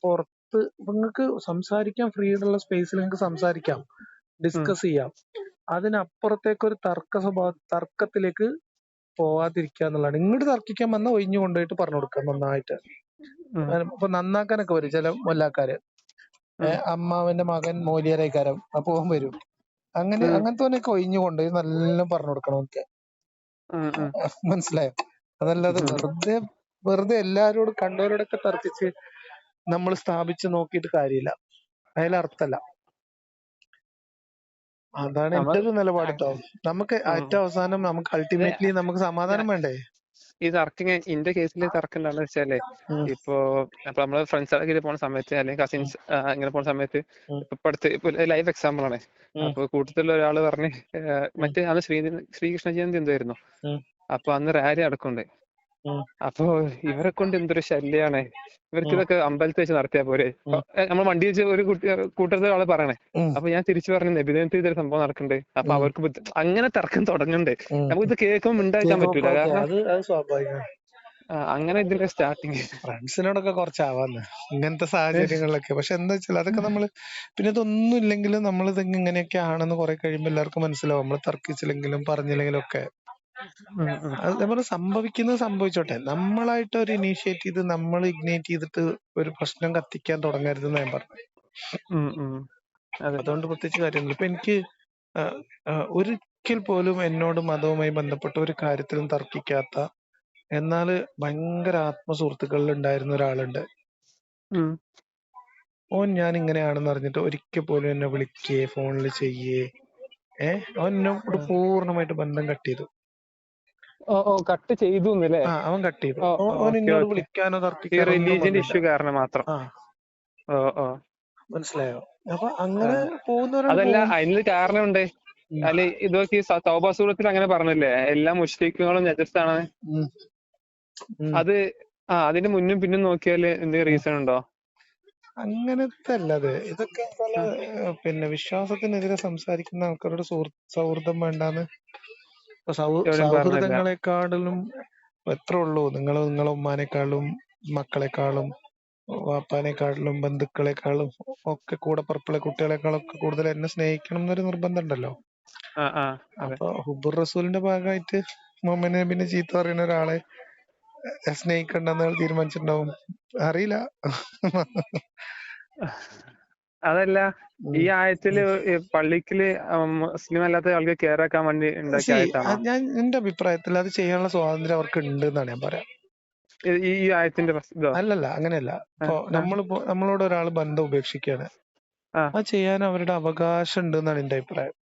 പുറത്ത് നിങ്ങൾക്ക് സംസാരിക്കാം, ഫ്രീഡം ഉള്ള സ്പേസിൽ നിങ്ങൾക്ക് സംസാരിക്കാം, ഉം, ഡിസ്കസ് ചെയ്യാം. അതിനപ്പുറത്തേക്ക് ഒരു തർക്കത്തിലേക്ക് പോവാതിരിക്കുക എന്നുള്ളതാണ്. ഇങ്ങോട്ട് തർക്കിക്കാൻ വന്ന ഒഴിഞ്ഞു കൊണ്ടുപോയിട്ട് പറഞ്ഞു കൊടുക്കുക നന്നായിട്ട്. ഉം, ഇപ്പൊ നന്നാക്കാനൊക്കെ വരും ചില മൊല്ലാക്കാര്. ഉം, അമ്മാവന്റെ മകൻ മോലിയരേക്കാരം, അപ്പൊ ഓൻ വരും. ഉം, അങ്ങനത്തെ ഒഴിഞ്ഞു കൊണ്ടുപോയി നല്ല പറഞ്ഞു കൊടുക്കണം ഓൻക്ക്. ഉം, ഉം. മനസ്സിലായോ? അതല്ലാതെ വെറുതെ എല്ലാരോടും കണ്ടവരോടൊക്കെ തർക്കിച്ച് നമ്മൾ സ്ഥാപിച്ച് നോക്കിയിട്ട് കാര്യമില്ല. അതിലർത്ഥല്ല. അതാണ് നമ്മ എന്റെ ഒരു നിലപാട് ആ, ട്ടോ. നമുക്ക് ഉം. ഏറ്റവും അവസാനം നമുക്ക് ഇത് അൾട്ടിമേറ്റ്ലി നമുക്ക് സമാധാനം വേണ്ടേ? ഈ തർക്കം ഇന്റെ കേസിൽ തർക്കം എന്താണെന്ന് വെച്ചാലേ, ഉം, ഇപ്പൊ നമ്മള് ഫ്രണ്ട്സൊക്കെ പോണ സമയത്ത് അല്ലെങ്കിൽ ഉം, കസിൻസ് ഇങ്ങനെ പോണ സമയത്ത്, ഉം, ഇപ്പൊ അടുത്ത് ഇപ്പൊ ലൈവ് എക്സാമ്പിൾ ആണ്. ഉം, അപ്പൊ കൂട്ടത്തിലുള്ള ഒരാള് പറഞ്ഞ് ഉം, മറ്റേ അന്ന് ശ്രീകൃഷ്ണ ജയന്തി എന്തായിരുന്നു, ഉം, അപ്പൊ അന്ന് റാലി നടക്കുന്നുണ്ട്. ഉം, അപ്പൊ ഇവരെ കൊണ്ട് എന്തൊരു ശല്യാണ്, ഇവർക്ക് ഉം, ഇതൊക്കെ അമ്പലത്തിൽ വെച്ച് നടത്തിയാ പോരെ. ഉം, നമ്മൾ വണ്ടി വെച്ച് ഒരു കൂട്ടത്തിൽ ആള് പറയണേ. ഉം, അപ്പൊ ഞാൻ തിരിച്ചു പറഞ്ഞു, നബിദിനത്തിൽ ഇതൊരു സംഭവം നടക്കുന്നുണ്ട്, അപ്പൊ ഉം, അവർക്ക് അങ്ങനെ തർക്കം തുടങ്ങുന്നുണ്ട്. ഉം. നമുക്കിത് കേൾക്കുമ്പോൾ മിണ്ടാക്കാൻ പറ്റൂല, ഓക്കെ, കാരണം അത് സ്വാഭാവികമാണ്. അങ്ങനെ ഇതിന്റെ സ്റ്റാർട്ടിങ്. ഫ്രണ്ട്സിനോടൊക്കെ കുറച്ചാവാന്ന് ഇങ്ങനത്തെ സാഹചര്യങ്ങളിലൊക്കെ. പക്ഷെ എന്താ വെച്ചാൽ അതൊക്കെ നമ്മള് പിന്നെ ഇതൊന്നും ഇല്ലെങ്കിലും നമ്മൾ ഇത് ഇങ്ങനെയൊക്കെ ആണെന്ന് കുറെ കഴിയുമ്പോൾ എല്ലാവർക്കും മനസ്സിലാവും. നമ്മൾ തർക്കിച്ചില്ലെങ്കിലും പറഞ്ഞില്ലെങ്കിലും ഒക്കെ അത് നമ്മൾ സംഭവിക്കുന്നത് സംഭവിച്ചോട്ടെ. നമ്മളായിട്ട് ഒരു ഇനീഷ്യേറ്റ് ചെയ്ത് നമ്മൾ ഇഗ്നേറ്റ് ചെയ്തിട്ട് ഒരു പ്രശ്നം കത്തിക്കാൻ തുടങ്ങരുതെന്ന് ഞാൻ പറഞ്ഞു. അതെ. അതുകൊണ്ട് പ്രത്യേകിച്ച് കാര്യമൊന്നുമില്ല. ഇപ്പൊ എനിക്ക് ഒരിക്കൽ പോലും എന്നോട് മതവുമായി ബന്ധപ്പെട്ട ഒരു കാര്യത്തിലും തർക്കിക്കാത്ത, എന്നാല് ഭയങ്കര ആത്മസുഹൃത്തുക്കളിൽ ഉണ്ടായിരുന്ന ഒരാളുണ്ട്. ഉം. ഓൻ ഞാൻ ഇങ്ങനെയാണെന്ന് അറിഞ്ഞിട്ട് ഒരിക്കൽ പോലും എന്നെ വിളിക്കേ ഫോണിൽ ചെയ്യേ അവൻ എന്നോട് പൂർണ്ണമായിട്ട് ബന്ധം കട്ട് ചെയ്തു. കട്ട് ചെയ്തു എന്നല്ലേ? അവൻ കട്ട് ചെയ്തു. അവൻ ഓക്കെ, എന്നോട് ഓക്കെ. വിളിക്കാനോ ഈ തർക്കിക്കാനോ ഒന്നും റിലീജിയന്റെ വന്നില്ല. ഇഷ്യൂ കാരണം മാത്രം. ഓ, ഓ. മനസ്സിലായോ? അപ്പൊ ആ. അങ്ങനെ പോകുന്നവരാണ് അതല്ല, പോകും. അതിന് കാരണമുണ്ട്. അല്ല, ഇതൊക്കെ ഈ തൗബ സൂറത്തിൽ അങ്ങനെ പറഞ്ഞില്ലേ, എല്ലാ മുശ്രിക്കുകളും നജസ്സാണ്. ഉം, ഉം, അത് അതിന്റെ മുന്നും പിന്നും നോക്കിയാല് എന്തെങ്കിലും ഉം. റീസൺ ഉണ്ടോ? അങ്ങനത്തെ അല്ലത്. ഇതൊക്കെ ആ, പിന്നെ വിശ്വാസത്തിനെതിരെ സംസാരിക്കുന്ന ആൾക്കാരോട് സൗഹൃദം വേണ്ടാന്ന്. ഇപ്പൊ എവിടെയും പറഞ്ഞില്ല. സൗഹൃദങ്ങളെക്കാളിലും എത്ര ഉള്ളൂ. നിങ്ങളെ ഉമ്മാനേക്കാളും മക്കളെക്കാളും വാപ്പാനേക്കാളിലും ബന്ധുക്കളെക്കാളും ഒക്കെ കൂടപ്പിറപ്പുള്ള കുട്ടികളെക്കാളും ഒക്കെ കൂടുതൽ എന്നെ സ്നേഹിക്കണം എന്നൊരു നിർബന്ധം ഉണ്ടല്ലോ. ആ, ആ. അതെ. അപ്പൊ ഹുബുർ റസൂലിന്റെ ഭാഗമായിട്ട് മുഹമ്മദ് നബിനെ ചീത്ത പറയുന്ന ഒരാളെ സ്നേഹിക്കണ്ടെന്ന് തീരുമാനിച്ചിട്ടുണ്ടാവും. അറിയില്ല. അതല്ല, ഉം. ഈ ആയത്തില് പള്ളിക്കല് മുസ്ലിം അല്ലാത്ത ആൾക്ക് കയറാക്കാൻ വേണ്ടി ഉണ്ടാക്കിയ ആയത്താണോ എന്റെ അഭിപ്രായത്തിൽ അത് ചെയ്യാനുള്ള സ്വാതന്ത്ര്യം അവർക്ക് ഉണ്ട് എന്നാണ് ഞാൻ പറയാം. ഈ ആയത്തിന്റെ ഇതോ? അല്ലല്ല, അങ്ങനെയല്ല. ആ, ഇപ്പൊ ആ, നമ്മളോട് ഒരാൾ ബന്ധം ഉപേക്ഷിക്കുകയാണ്, ആ. അത് ചെയ്യാൻ അവരുടെ അവകാശം ഉണ്ട് എന്നാണ് എന്റെ അഭിപ്രായം.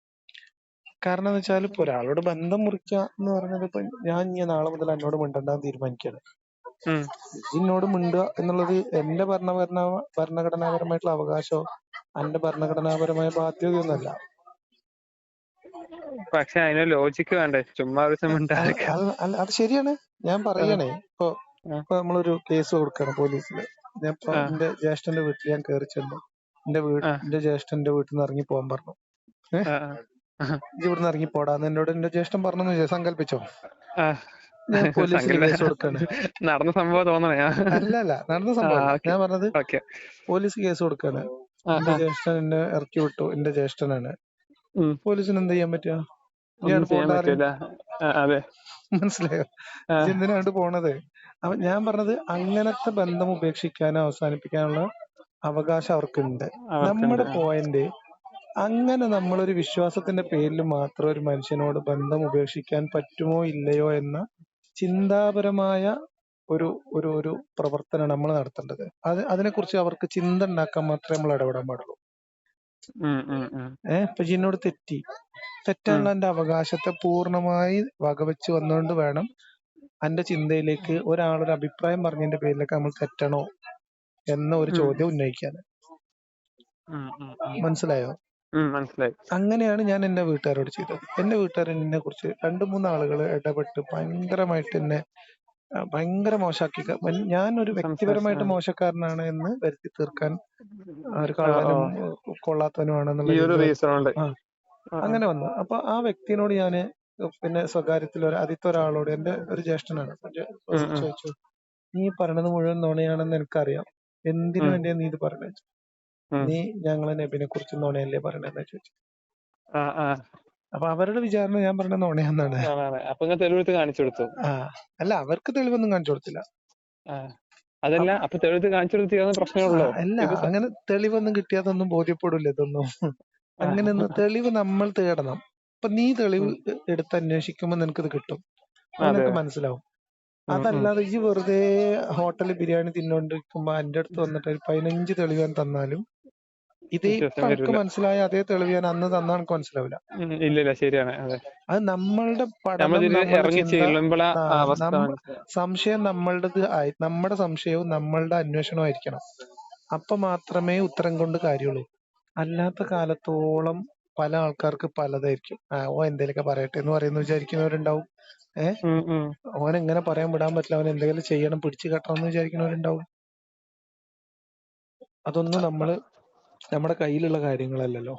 കാരണം എന്ന് വെച്ചാൽ ഇപ്പൊ ഒരാളോട് ബന്ധം മുറിക്കുക എന്ന് പറയുന്നത്, ഇപ്പൊ ഞാൻ നാളെ മുതൽ എന്നോട് മിണ്ടണ്ടെന്ന് തീരുമാനിക്കുകയാണ്. ഉം. എന്നോട് മിണ്ടുക എന്നുള്ളത് എന്റെ ഭരണഘടനാപരമായിട്ടുള്ള അവകാശമോ എന്റെ ഭരണഘടനാപരമായ ബാധ്യതയൊന്നുമല്ല. പക്ഷെ അതിന് ലോജിക്ക് വേണ്ടേ, ചുമ്മാ ഒരു ദിവസം ഉണ്ടായിരിക്കാം. അത് ശരിയാണ്. ഞാൻ പറയണേ, ഇപ്പൊ ആ, ഇപ്പൊ നമ്മളൊരു കേസ് കൊടുക്കണം പോലീസില്. ഞാൻ ഇപ്പൊ ആ, എന്റെ ജ്യേഷ്ഠന്റെ വീട്ടിൽ ഞാൻ കയറി ചെന്നു. ആ, എന്റെ ജ്യേഷ്ഠന്റെ വീട്ടിൽ നിന്ന് ഇറങ്ങി പോകാൻ പറഞ്ഞു. ആ, ആ, ഇജ്ജ് ഇവിടുന്ന് ഇറങ്ങി പോടാന്ന് എന്നോട് എന്റെ ജ്യേഷ്ഠൻ പറഞ്ഞു സങ്കല്പിച്ചോ. ആ. ഞാൻ പോലീസിൽ സംഘടന കേസ് കൊടുക്കാണ്. നടന്ന സംഭവം തോന്നണേ. അല്ല നടന്ന ആ, സംഭവമല്ല. ഓക്കെ, ഞാൻ പറഞ്ഞത് ഓക്കെ. പോലീസ് കേസ് കൊടുക്കാണ്. ആ, എന്റെ ആ, ജ്യേഷ്ഠൻ എന്നെ ഇറക്കി വിട്ടു. എന്റെ ജ്യേഷ്ഠനാണ്. ഉം. പോലീസിന് എന്ത് ചെയ്യാൻ പറ്റുക? ഇജ്ജ് ഒന്നും അങ്ങോട്ട് ചെയ്യാൻ പോണ്ട അറിയും. പറ്റൂല. അതെ. മനസ്സിലായോ? ആ, ഇജ്ജ് എന്തിനാ അങ്ങോട്ട് പോണത്? അപ്പൊ ഞാൻ പറഞ്ഞത് അങ്ങനത്തെ ബന്ധം ഉപേക്ഷിക്കാനോ അവസാനിപ്പിക്കാനുള്ള അവകാശം അവർക്കുണ്ട്. അവർക്കുണ്ട്. നമ്മുടെ പോയിന്റ് അങ്ങനെ നമ്മളൊരു വിശ്വാസത്തിന്റെ പേരിൽ മാത്രം ഒരു മനുഷ്യനോട് ബന്ധം ഉപേക്ഷിക്കാൻ പറ്റുമോ ഇല്ലയോ എന്ന ചിന്താപരമായ ഒരു ഒരു ഒരു പ്രവർത്തനമാണ് നമ്മൾ നടത്തേണ്ടത്. അതിനെക്കുറിച്ച് അവർക്ക് ചിന്ത ഉണ്ടാക്കാൻ മാത്രമേ നമ്മൾ ഇടപെടാൻ പാടുള്ളൂ. ഉം, ഉം, ഉം, ഇപ്പൊ ജിന്നോട് ഉം. തെറ്റാനുള്ള എന്റെ അവകാശത്തെ പൂർണ്ണമായി വകവെച്ച് വന്നുകൊണ്ട് വേണം എന്റെ ചിന്തയിലേക്ക് ഒരാളൊരു അഭിപ്രായം പറഞ്ഞതിന്റെ പേരിലേക്ക് നമ്മൾ തെറ്റണോ എന്ന ഒരു ഉം, ചോദ്യം ഉന്നയിക്കാൻ. ഉം, ഉം, ഉം. മനസ്സിലായോ? മനസ്സിലായി. അങ്ങനെയാണ് ഞാൻ എന്റെ വീട്ടുകാരോട് ചെയ്തത്. എന്റെ വീട്ടുകാർ എന്നെ കുറിച്ച് 2-3 ആളുകൾ ഇടപെട്ട് ഭയങ്കരമായിട്ട് എന്നെ ഭയങ്കര മോശാക്കി. ഞാൻ ഒരു സംസാരിച്ചു. വ്യക്തിപരമായിട്ട് മോശക്കാരനാണ് എന്ന് വരുത്തി തീർക്കാൻ ഒരു ഓ, ഓ. കള്ളനും കൊള്ളാത്തവനുമാണെന്നുള്ള ഈ ഒരു രീതിയിൽ റീസൺ കൊണ്ട്. ആ ആ, ആ. അങ്ങനെ വന്നു. അപ്പൊ ആ വ്യക്തിയോട് ഞാന് പിന്നെ സ്വകാര്യത്തിൽ ആദ്യത്തെ ഒരാളോട്, എന്റെ ഒരു ജ്യേഷ്ഠനാണ്, ഉം, ഉം, ചോദിച്ചു, നീ പറയണത് മുഴുവൻ നുണയാണെന്ന് എനിക്കറിയാം, എന്തിനു ഉം, വേണ്ടിയാ നീ ഇത് പറയണത്? ഉം. നീ ഞങ്ങളെ നബിനെ കുറിച്ച് നുണയല്ലേ പറയണെന്ന് ചോദിച്ചു. ആ, ആ. അപ്പൊ അവരുടെ വിചാരണ ഞാൻ പറഞ്ഞ നുണയാന്നാണ്. അപ്പൊ നിങ്ങൾ തെളിവെടുത്ത് കാണിച്ചു കൊടുത്തു. ആ അല്ല, അവർക്ക് തെളിവൊന്നും കാണിച്ചു കൊടുത്തില്ല. ആ. അതല്ല, അപ്പൊ തെളിവെടുത്ത് കാണിച്ചു കൊടുത്ത് തീർന്ന പ്രശ്നമുള്ളൂ. അല്ല, ഇത് അങ്ങനെ തെളിവൊന്നും കിട്ടിയാതൊന്നും ബോധ്യപ്പെടില്ല ഇതൊന്നും. ആ, അങ്ങനെയൊന്നും തെളിവ് നമ്മൾ തേടണം. ഇപ്പൊ നീ തെളിവ് ഉം. എടുത്ത് അന്വേഷിക്കുമ്പോൾ നിനക്കിത് കിട്ടും. അത് അതെ. നിനക്ക് മനസ്സിലാവും. ഉം, ഉം. അതല്ലാതെ ഈ വെറുതെ ഹോട്ടലിൽ ബിരിയാണി തിന്നോണ്ടിരിക്കുമ്പോ എന്റെ അടുത്ത് വന്നിട്ട് ഒരു 15 തെളിവ് ഞാൻ തന്നാലും ഇതേ വിശ്വാസം ഇപ്പൊ എനിക്ക് വരില്ല. മനസ്സിലായ അതേ തെളിവ് ഞാൻ അന്ന് തന്നാ എനിക്ക് മനസ്സിലാവില്ല. ഇല്ലില്ല, ശരിയാണ്. അതെ. അത് നമ്മളുടെ പഠനം, നമ്മളിതിൽ നമ്മളുടെ ഇറങ്ങി ചിന്ത, ചെല്ലുമ്പോഴാ ആ, ആ അവസ്ഥ നമ്മ മനസ്സിലാവും. സംശയം നമ്മളുടേത് നമ്മുടെ സംശയവും നമ്മളുടെ അന്വേഷണവും ആയിരിക്കണം. അപ്പൊ മാത്രമേ ഉത്തരം കൊണ്ട് കാര്യമുള്ളൂ. അല്ലാത്ത കാലത്തോളം പല ആൾക്കാർക്ക് പലതായിരിക്കും. ഓ എന്തേലൊക്കെ പറയട്ടെ എന്ന് പറയുന്നു വിചാരിക്കുന്നവരുണ്ടാവും. ഉം, ഉം. ഓൻ എങ്ങനെ പറയാൻ വിടാൻ പറ്റില്ല, അവൻ എന്തെങ്കിലും ചെയ്യണം, പിടിച്ചു കെട്ടണം എന്ന് വിചാരിക്കുന്നവരുണ്ടാവും. അതൊന്നും നമ്മുടെ കയ്യിലുള്ള കാര്യങ്ങളല്ലല്ലോ.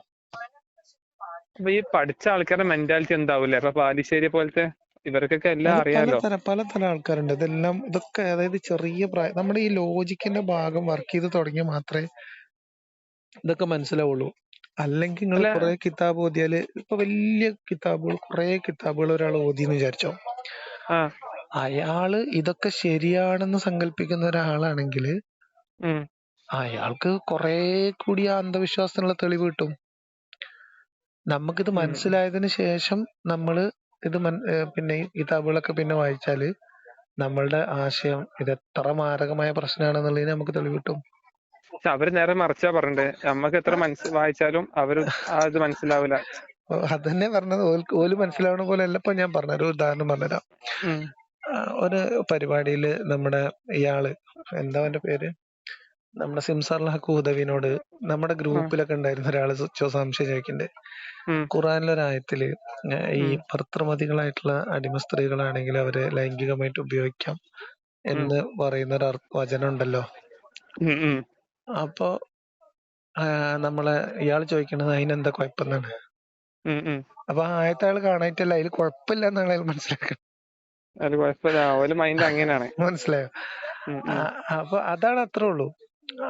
അപ്പൊ ഈ പഠിച്ച ആൾക്കാരുടെ മെന്റാലിറ്റി എന്താവൂലേ? അപ്പൊ പാലിശ്ശേരി പോലത്തെ ഇവർക്കൊക്കെ എല്ലാം അത് അറിയാലോ. പലതരം ആൾക്കാരുണ്ട്. ഇതൊക്കെ അതായത് ചെറിയ പ്രായം, നമ്മുടെ ഈ ലോജിക്കിന്റെ ഭാഗം വർക്ക് ചെയ്ത് തുടങ്ങിയ മാത്രമേ ഇതൊക്കെ മനസ്സിലാവുള്ളൂ. അല്ലെങ്കിൽ നിങ്ങൾ അല്ല. കുറെ കിതാബ് ഓതിയാല്, ഇപ്പൊ വലിയ കിതാബുകൾ, കുറെ കിതാബുകൾ ഒരാൾ ഓതിന്ന് വിചാരിച്ചോ, ആ. അയാള് ഇതൊക്കെ ശരിയാണെന്ന് സങ്കല്പിക്കുന്ന ഒരാളാണെങ്കിൽ ഉം. അയാൾക്ക് കുറെ കൂടി ആ അന്ധവിശ്വാസത്തിനുള്ള തെളിവ് കിട്ടും. നമുക്കിത് ഉം. മനസ്സിലായതിനു ശേഷം നമ്മള് ഇത് പിന്നെ ഈ കിതാബുകളൊക്കെ പിന്നെ വായിച്ചാല് നമ്മളുടെ ആശയം ഇത് എത്ര മാരകമായ പ്രശ്നമാണെന്നുള്ളതിന് നമുക്ക് തെളിവ് കിട്ടും. പക്ഷെ അവര് നേരെ മറിച്ചാ പറഞ്ഞത്. നമ്മക്ക് എത്ര വായിച്ചാലും അവര് ഇത് മനസ്സിലാവില്ല. അതന്നെ പറഞ്ഞത്. ഓല് മനസ്സിലാവണ പോലെ അല്ല. ഇപ്പൊ ഞാൻ പറഞ്ഞ ഒരു ഉദാഹരണം പറഞ്ഞുതരാം. ഉം. ഒരു പരിപാടിയില് നമ്മുടെ ഇയാള്, എന്താ അവന്റെ പേര്, നമ്മുടെ സിംസാർ ഹക്ക് ഉദവിനോട് നമ്മുടെ ഉം. ഗ്രൂപ്പിലൊക്കെ ഉണ്ടായിരുന്ന ഒരാള് സംശയം ചോദിക്കണ്ടേ, ഉം. ഖുറാനിലൊരായത്തില് ഈ ഉം. ഭർത്തൃമതികളായിട്ടുള്ള അടിമ സ്ത്രീകളാണെങ്കിൽ അവരെ ലൈംഗികമായിട്ട് ഉപയോഗിക്കാം ഉം. എന്ന് പറയുന്ന ഒരു വചനം ഉണ്ടല്ലോ. ഉം. ഉം. അപ്പൊ നമ്മളെ ഇയാൾ ചോദിക്കണത് അതിനെന്താ കുഴപ്പമെന്നാണ്. ഉം. ഉം. അപ്പൊ ആ ആയത്തെ അയാൾ കാണായിട്ടല്ല, അതിൽ കുഴപ്പമില്ല എന്നാണ് അയാൾ മനസ്സിലാക്കുന്നത്. അത് കുഴപ്പമില്ല. ഓല് മൈൻഡ് അങ്ങനെയാണ്. മനസ്സിലായോ? ഉം. ഉം. അപ്പൊ അതാണ്, അത്രേ ഉള്ളൂ.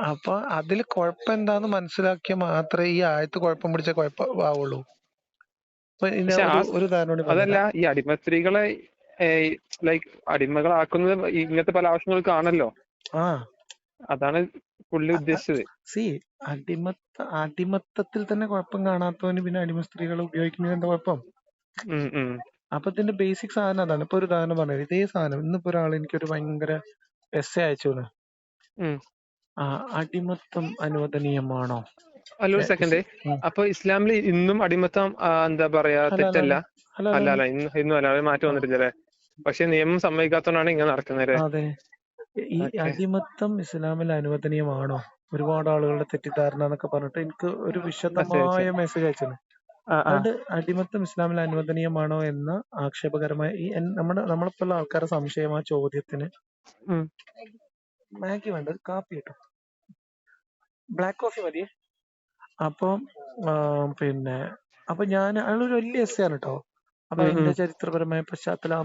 അപ്പൊ അതിൽ കുഴപ്പം എന്താന്ന് മനസ്സിലാക്കിയ മാത്രമേ ഈ ആയത്ത് കുഴപ്പം പിടിച്ച കുഴപ്പമാവുള്ളൂ. ഇപ്പൊ ഇനി പക്ഷെ ഒരു ഉദാഹരണം കൂടി അതല്ല, പറഞ്ഞുതരാം. ഈ അടിമ സ്ത്രീകളെ ലൈക്ക് അടിമകളാക്കുന്നത് ഇങ്ങനത്തെ പല ആവശ്യങ്ങൾ കാണല്ലോ. ആ അതാണ് പുള്ളി ഉദ്ദേശിച്ചത്. സി അടിമത്തത്തിൽ തന്നെ കുഴപ്പം കാണാത്തവന് പിന്നെ അടിമ സ്ത്രീകളെ ഉപയോഗിക്കുന്നതിന് എന്താ കുഴപ്പം? ഉം. ഉം. അപ്പൊ ഇതിന്റെ ബേസിക് സാധനം അതാണ്. ഇപ്പൊ ഒരു ഉദാഹരണം പറഞ്ഞത്, ഇതേ സാധനം ഇന്നിപ്പോ ഒരാൾ എനിക്കൊരു ഭയങ്കര എസ്സേ അയച്ചു. ഉം. അടിമത്തം അനുവദനീയമാണോ? അല്ല, ഒരു സെക്കൻഡ്. അപ്പൊ ഇസ്ലാമിൽ ഇന്നും അടിമത്തം എന്താ പറയാ അല്ല അല്ല തെറ്റല്ല? അല്ല അല്ല, അല്ല അല്ല, ഇന്നും അല്ല. അത് മാറ്റം വന്നിട്ടില്ലേ? പക്ഷെ നിയമം സമ്മതിക്കാത്തതുകൊണ്ടാണ് ഇങ്ങനെ നടക്കുന്നത്. അതെ. ഈ ഓക്കെ. അടിമത്തം ഇസ്ലാമിൽ അനുവദനീയമാണോ? ഒരുപാട് ആളുകളുടെ തെറ്റിദ്ധാരണ എന്നൊക്കെ പറഞ്ഞിട്ട് എനിക്ക് ഒരു മെസ്സേജ് വിശദമായ അയച്ചു. മെസ്സേജ് അയച്ചത്. ആ, ആ. അതുകൊണ്ട് അടിമത്തം ഇസ്ലാമിൽ അനുവദനീയമാണോ എന്ന ആക്ഷേപകരമായ ഈ നമ്മളിപ്പോഴുള്ള ആൾക്കാരുടെ സംശയം, ആ ചോദ്യത്തിന് ഉം. മാഗി വേണ്ട, ഒരു കാപ്പി കേട്ടോ, ബ്ലാക്ക് കോഫി മതിയേ. അപ്പം പിന്നെ അപ്പൊ അയാളൊരു വലിയ എസ് ആണ് കേട്ടോ. അപ്പൊ അതിന്റെ ചരിത്രപരമായ പശ്ചാത്തലം,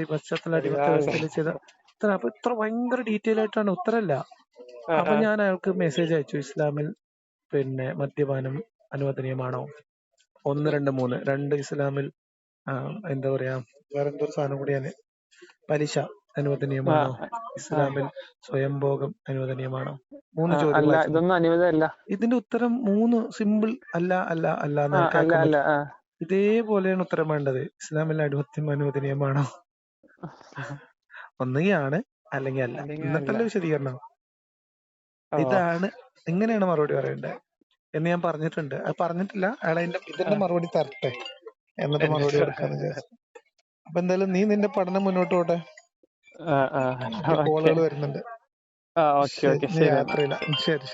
ഈ പശ്ചാത്തല അടിമത്ത വ്യവസ്ഥയിൽ ചെയ്ത അപ്പൊ ഇത്ര ഭയങ്കര ഡീറ്റെയിൽ ആയിട്ടാണ്, ഉത്തരല്ല. അപ്പൊ ഞാൻ അയാൾക്ക് മെസ്സേജ് അയച്ചു, ഇസ്ലാമിൽ പിന്നെ മദ്യപാനം അനുവദനീയമാണോ? 1, 2, 3. 2 ഇസ്ലാമിൽ എന്താ പറയാ, വേറെന്തോ ഒരു സാധനം കൂടിയാണ്, പലിശ അനുവദനീയമാണോ? ഇസ്ലാമിൽ സ്വയംഭോഗം അനുവദനീയമാണോ? 3 ചോദ്യങ്ങൾ. ഇതൊന്നും അനുവദനല്ല. ഇതിന്റെ ഉത്തരം 3 സിമ്പിൾ അല്ല അല്ല അല്ല എന്ന് കേൾക്കാൻ പറ്റും. ഇതേപോലെയാണ് ഉത്തരം വേണ്ടത്. ഇസ്ലാമിൽ അടിമത്യം അനുവദനീയമാണോ? ഒന്നുകിൽ ആണ് അല്ലെങ്കിൽ അല്ല. എന്നിട്ടല്ലേ വിശദീകരണം. ഇതാണ്, ഇങ്ങനെയാണ് മറുപടി പറയേണ്ടത് എന്ന് ഞാൻ പറഞ്ഞിട്ടുണ്ട്. അത് പറഞ്ഞിട്ടില്ല, അയാൾ ഇതിന്റെ മറുപടി തരട്ടെ എന്നിട്ട് മറുപടി കൊടുക്കാന്ന് വിചാരിച്ചു. അപ്പൊ എന്തായാലും നീ നിന്റെ പഠനം മുന്നോട്ട് പോട്ടെ. കോളുകൾ വരുന്നുണ്ട്. ശരി. യാത്രയില്ല. ശരി.